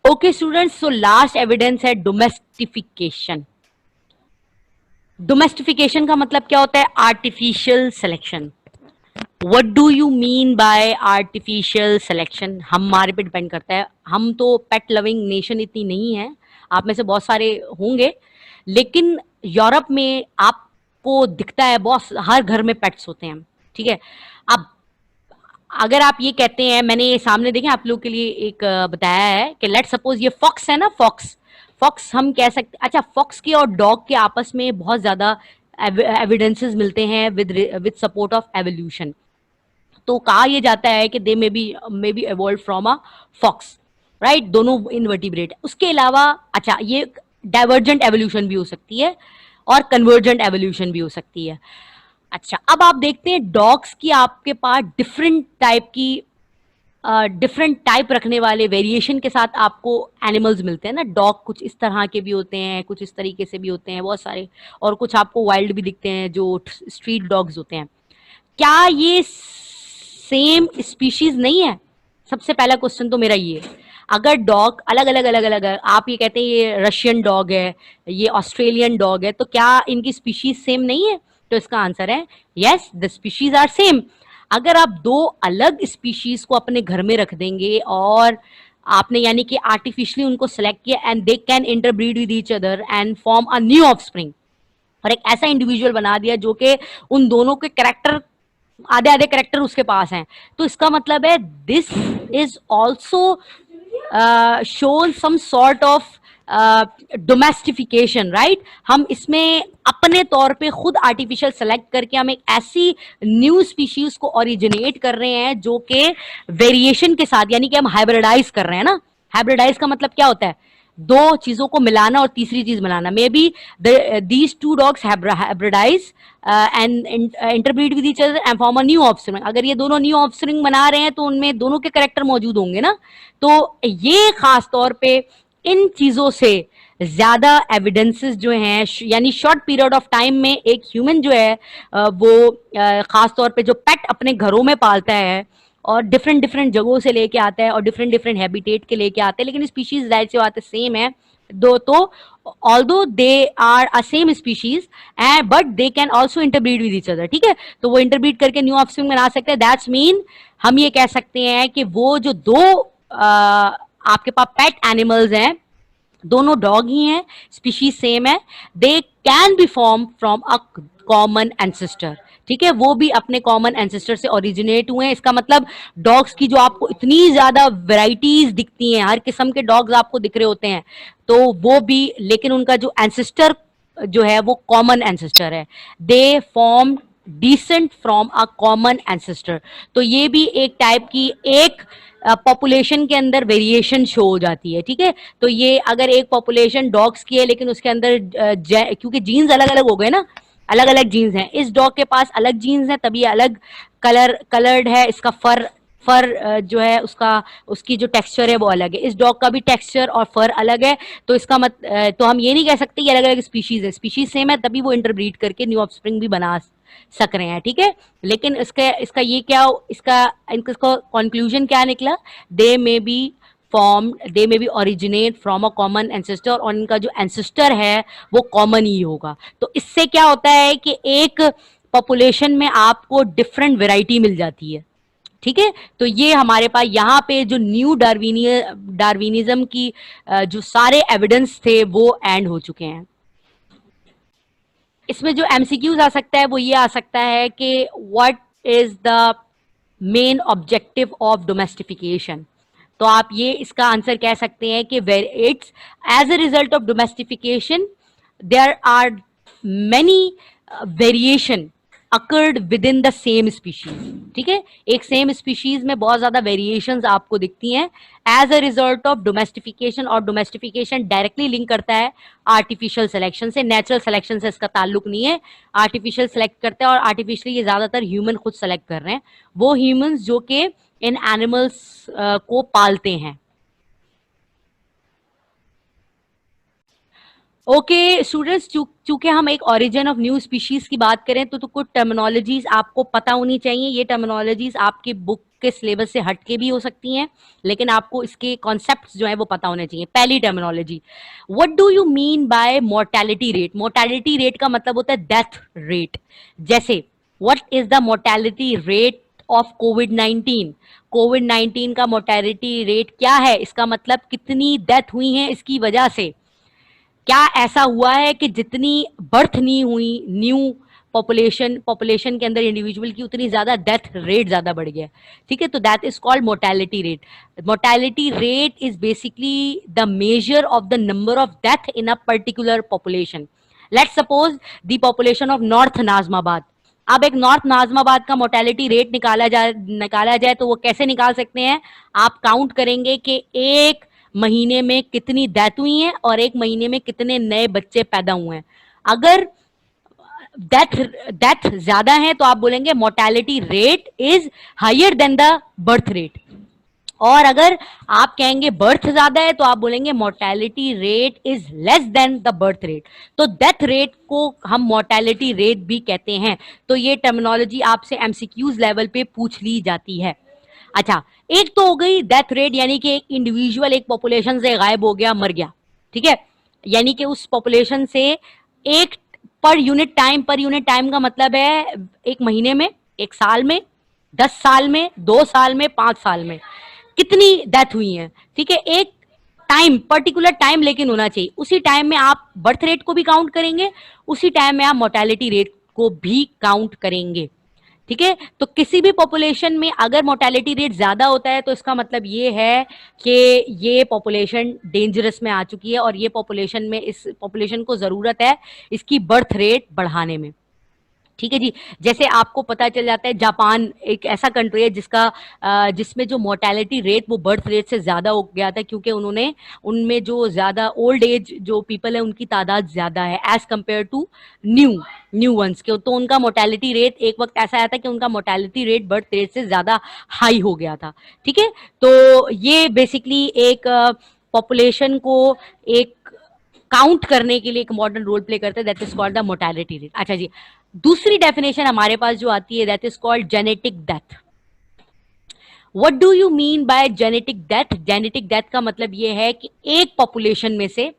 Okay students, so last evidence है डोमेस्टिफिकेशन। डोमेस्टिफिकेशन का मतलब क्या होता है? Artificial selection. What do you mean by artificial selection? हमारे पे डिपेंड करता है। हम तो पेट लविंग नेशन इतनी नहीं है, आप में से बहुत सारे होंगे, लेकिन यूरोप में आपको दिखता है बहुत, हर घर में पेट्स होते हैं, ठीक है। अब अगर आप ये कहते हैं, मैंने ये सामने देखें आप लोग के लिए एक बताया है कि लेट सपोज ये फॉक्स है ना, फॉक्स हम कह सकते, अच्छा फॉक्स के और डॉग के आपस में बहुत ज्यादा एविडेंसेस मिलते हैं विद सपोर्ट ऑफ एवोल्यूशन। तो कहा यह जाता है कि they maybe evolve from a fox, right, दोनों इनवर्टिब्रेट। उसके अलावा अच्छा, ये डाइवर्जेंट एवोल्यूशन भी हो सकती है और कन्वर्जेंट एवोल्यूशन भी हो सकती है। अच्छा, अब आप देखते हैं डॉग्स की आपके पास डिफरेंट टाइप रखने वाले वेरिएशन के साथ आपको एनिमल्स मिलते हैं ना। डॉग कुछ इस तरह के भी होते हैं, कुछ इस तरीके से भी होते हैं, बहुत सारे, और कुछ आपको वाइल्ड भी दिखते हैं जो स्ट्रीट डॉग्स होते हैं। क्या ये सेम स्पीशीज नहीं है? सबसे पहला क्वेश्चन तो मेरा ये है। अगर डॉग अलग अलग आप ये कहते हैं ये रशियन डॉग है, ये ऑस्ट्रेलियन डॉग है, तो क्या इनकी स्पीशीज सेम नहीं है? तो इसका आंसर है yes, the species are same. अगर आप दो अलग स्पीशीज को अपने घर में रख देंगे और आपने यानी कि आर्टिफिशियली उनको सेलेक्ट किया and they can interbreed with each other and form a new offspring, और एक ऐसा इंडिविजुअल बना दिया जो कि उन दोनों के कैरेक्टर, आधे आधे कैरेक्टर उसके पास हैं, तो इसका मतलब है this is also shown some sort of domestication, right. हम इसमें अपने तौर पे खुद आर्टिफिशियल सेलेक्ट करके हम एक ऐसी न्यू स्पीशीज को ओरिजिनेट कर रहे हैं जो कि वेरिएशन के साथ, यानी कि हम हाइब्रिडाइज कर रहे हैं ना। हाइब्रिडाइज का मतलब क्या होता है? दो चीजों को मिलाना और तीसरी चीज मिलाना। Maybe these two dogs hybridize and interbreed with each other and form a new offspring. अगर ये दोनों न्यू ऑफस्प्रिंग बना रहे हैं तो उनमें दोनों के कैरेक्टर मौजूद होंगे ना। तो ये खास तौर पे इन चीजों से ज्यादा एविडेंसेस जो हैं, यानी शॉर्ट पीरियड ऑफ टाइम में एक ह्यूमन जो है वो खास तौर पे जो पेट अपने घरों में पालता है और डिफरेंट डिफरेंट जगहों से लेके आता है और डिफरेंट डिफरेंट हैबिटेट के लेके आते हैं, लेकिन स्पीशीज जाहिर सी बात है सेम है दो। तो although they are a same species and but they can also interbreed with each other, ठीक है। तो वो इंटरब्रीड करके न्यू ऑफस्प्रिंग बना सकते हैं। दैट्स मीन हम ये कह सकते हैं कि वो जो दो आपके पास पेट एनिमल्स हैं, दोनों डॉग ही हैं, स्पीशीज सेम है, they can be form from a common ancestor, ठीक है। वो भी अपने कॉमन एंसेस्टर से ओरिजिनेट हुए हैं। इसका मतलब डॉग्स की जो आपको इतनी ज्यादा वैरायटीज दिखती हैं, हर किस्म के डॉग्स आपको दिख रहे होते हैं, तो वो भी, लेकिन उनका जो एंसेस्टर जो है वो कॉमन एंसेस्टर है। They form decent from a common ancestor. तो ये भी एक टाइप की एक पॉपुलेशन के अंदर वेरिएशन शो हो जाती है, ठीक है। तो ये अगर एक पॉपुलेशन डॉग्स की है लेकिन उसके अंदर क्योंकि जीन्स अलग अलग हो गए ना, अलग अलग जीन्स हैं, इस डॉग के पास अलग जीन्स हैं तभी अलग कलर्ड है, इसका फर फर जो है उसका, उसकी जो टेक्सचर है वो अलग है, इस डॉग का भी टेक्सचर और फर अलग है। तो इसका तो हम ये नहीं कह सकते कि अलग अलग स्पीशीज है, स्पीशीज सेम है तभी वो इंटरब्रीड करके न्यू ऑफस्प्रिंग भी बना सक रहे हैं, ठीक है। लेकिन इसका ये क्या, इसका कंक्लूजन क्या निकला? They maybe they maybe originate from a common ancestor, और इनका जो एंसेस्टर है वो कॉमन ही होगा। तो इससे क्या होता है कि एक पॉपुलेशन में आपको डिफरेंट वैरायटी मिल जाती है, ठीक है। तो ये हमारे पास यहाँ पे जो न्यू डार्विनिज्म की जो सारे एविडेंस थे वो एंड हो चुके हैं। इसमें जो एमसीक्यूज आ सकता है वो ये आ सकता है कि what is the main objective of domestication. तो आप ये इसका आंसर कह सकते हैं कि it's as a result of domestication there are many variation occurred within the same species, ठीक है। एक सेम स्पीशीज में बहुत ज्यादा वेरिएशंस आपको दिखती हैं as a result of domestication, और डोमेस्टिफिकेशन डायरेक्टली लिंक करता है आर्टिफिशियल सिलेक्शन से, नेचुरल सिलेक्शन से इसका ताल्लुक नहीं है। आर्टिफिशियल सेलेक्ट करते हैं और आर्टिफिशियली ये ज्यादातर ह्यूमन खुद सेलेक्ट कर रहे हैं, वो ह्यूमंस जो कि इन एनिमल्स को पालते हैं। ओके स्टूडेंट्स, चूंकि हम एक ओरिजिन ऑफ न्यू स्पीशीज की बात करें तो कुछ टर्मिनोलॉजीज आपको पता होनी चाहिए। ये टर्मिनोलॉजीज आपके बुक के सिलेबस से हटके भी हो सकती हैं, लेकिन आपको इसके कॉन्सेप्ट्स जो है वो पता होने चाहिए। पहली terminology, what do you mean bye mortality rate? Mortality rate का मतलब होता है डेथ रेट। जैसे what is the mortality rate of कोविड-19? कोविड-19 का मोर्टेलिटी रेट क्या है? इसका मतलब कितनी डेथ हुई है इसकी वजह से। क्या ऐसा हुआ है कि जितनी बर्थ नहीं हुई न्यू पॉपुलेशन के अंदर इंडिविजुअल की, उतनी ज्यादा डेथ रेट ज्यादा बढ़ गया, ठीक है। तो that is called mortality rate. Mortality rate is basically the measure of the number of death in a particular population. Let's suppose the population of north Najmabad. अब एक नॉर्थ नाजमाबाद का मोर्टेलिटी रेट निकाला जाए तो वो कैसे निकाल सकते हैं? आप काउंट करेंगे कि एक महीने में कितनी डेथ हुई है और एक महीने में कितने नए बच्चे पैदा हुए हैं। अगर डेथ ज्यादा है तो आप बोलेंगे mortality rate is higher than the birth rate, और अगर आप कहेंगे बर्थ ज्यादा है तो आप बोलेंगे mortality rate is less than the birth rate. तो डेथ रेट को हम मोर्टेलिटी रेट भी कहते हैं। तो ये टर्मिनोलॉजी आपसे एमसीक्यूज लेवल पे पूछ ली जाती है। अच्छा, एक तो हो गई डेथ रेट, यानी कि एक इंडिविजुअल एक पॉपुलेशन से गायब हो गया, मर गया, ठीक है। यानी कि उस पॉपुलेशन से एक पर यूनिट टाइम का मतलब है एक महीने में, एक साल में, 10 साल में, 2 साल में, 5 साल में कितनी डेथ हुई है। ठीक है, एक टाइम, पर्टिकुलर टाइम लेकिन होना चाहिए। उसी टाइम में आप बर्थ रेट को भी काउंट करेंगे, उसी टाइम में आप मोर्टेलिटी रेट को भी काउंट करेंगे। ठीक है, तो किसी भी पॉपुलेशन में अगर मोर्टेलिटी रेट ज्यादा होता है तो इसका मतलब ये है कि ये पॉपुलेशन डेंजरस में आ चुकी है और ये पॉपुलेशन में, इस पॉपुलेशन को जरूरत है इसकी बर्थ रेट बढ़ाने में। ठीक है जी, जैसे आपको पता चल जाता है जापान एक ऐसा कंट्री है जिसमें जो मोर्टेलिटी रेट वो बर्थ रेट से ज्यादा हो गया था, क्योंकि उन्होंने उनमें जो ज्यादा ओल्ड एज जो पीपल है उनकी तादाद ज्यादा है as compare to new new ones के। तो उनका मोर्टेलिटी रेट एक वक्त ऐसा आया था कि उनका मोर्टेलिटी रेट बर्थ रेट से ज्यादा हाई हो गया था। ठीक है, तो ये बेसिकली एक पॉपुलेशन को एक काउंट करने के लिए एक मॉडर्न रोल प्ले करते हैं, that is called the mortality rate. अच्छा जी, दूसरी डेफिनेशन हमारे पास जो आती है that is called genetic death. What do you mean bye genetic death? Genetic death का मतलब यह है कि एक पॉपुलेशन में से,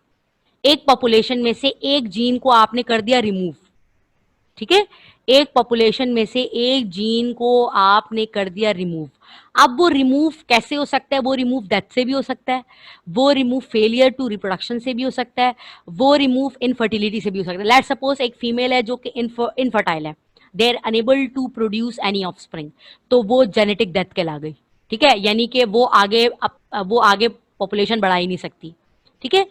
एक पॉपुलेशन में से एक जीन को आपने कर दिया रिमूव। ठीक है, एक पॉपुलेशन में से एक जीन को आपने कर दिया रिमूव। अब वो रिमूव कैसे हो सकता है? वो रिमूव डेथ से भी हो सकता है, वो रिमूव फेलियर टू रिप्रोडक्शन से भी हो सकता है, वो रिमूव इनफर्टिलिटी से भी हो सकता है। लेट सपोज एक फीमेल है जो कि इनफर्टाइल है, they are unable to produce any offspring, तो वो जेनेटिक डेथ कहला गई। ठीक है, यानी कि वो आगे पॉपुलेशन बढ़ा ही नहीं सकती। ठीक है,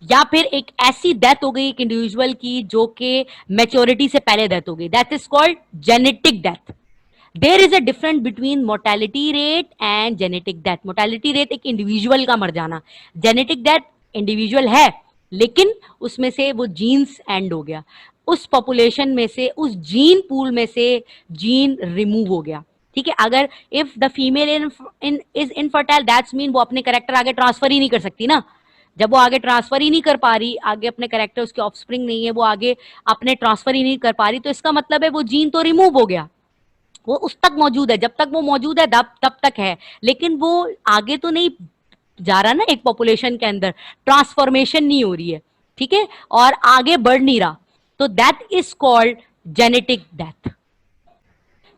या फिर एक ऐसी डेथ हो गई एक इंडिविजुअल की जो कि मैच्योरिटी से पहले डेथ हो गई, that is called genetic death. There is a difference between mortality rate and genetic death. Mortality rate एक इंडिविजुअल का मर जाना, जेनेटिक डेथ इंडिविजुअल है लेकिन उसमें से वो जीन्स एंड हो गया, उस पॉपुलेशन में से, उस जीन पूल में से जीन रिमूव हो गया। ठीक है, अगर if the female is infertile that's mean वो अपने करेक्टर आगे ट्रांसफर ही नहीं कर सकती ना। जब वो आगे ट्रांसफर ही नहीं कर पा रही, आगे अपने करेक्टर, उसके ऑफस्प्रिंग नहीं है, वो आगे अपने ट्रांसफर ही नहीं कर पा रही, तो इसका मतलब है वो जीन तो रिमूव हो गया, वो उस तक मौजूद है, जब तक वो मौजूद है तब तक है, लेकिन वो आगे तो नहीं जा रहा ना, एक पॉपुलेशन के अंदर ट्रांसफॉर्मेशन नहीं हो रही है। ठीक है, और आगे बढ़ नहीं रहा, तो that is called genetic death.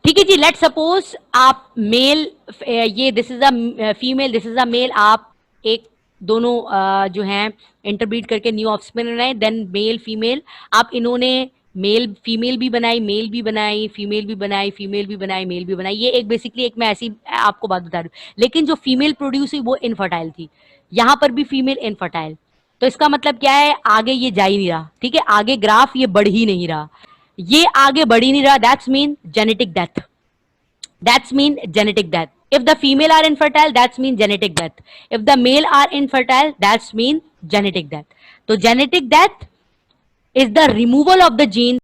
ठीक है जी, लेट सपोज आप मेल, ये this is a female, this is a male, आप एक दोनों जो हैं इंटरब्रीड करके न्यू ऑफस्प्रिंग बनाए, देन मेल फीमेल, आप इन्होंने मेल फीमेल भी बनाई, मेल भी बनाई, फीमेल भी बनाई, फीमेल भी बनाई, मेल भी बनाई। ये एक बेसिकली एक मैं ऐसी आपको बात बता रही हूँ, लेकिन जो फीमेल प्रोड्यूस हुई वो इनफर्टाइल थी, यहां पर भी फीमेल इनफर्टाइल। तो इसका मतलब क्या है, आगे ये जा ही नहीं रहा। ठीक है, आगे ग्राफ ये बढ़ ही नहीं रहा, ये आगे बढ़ ही नहीं रहा, that's mean genetic death. That's mean genetic death. If the female are infertile, that's mean genetic death. If the male are infertile, that's mean genetic death. So genetic death is the removal of the gene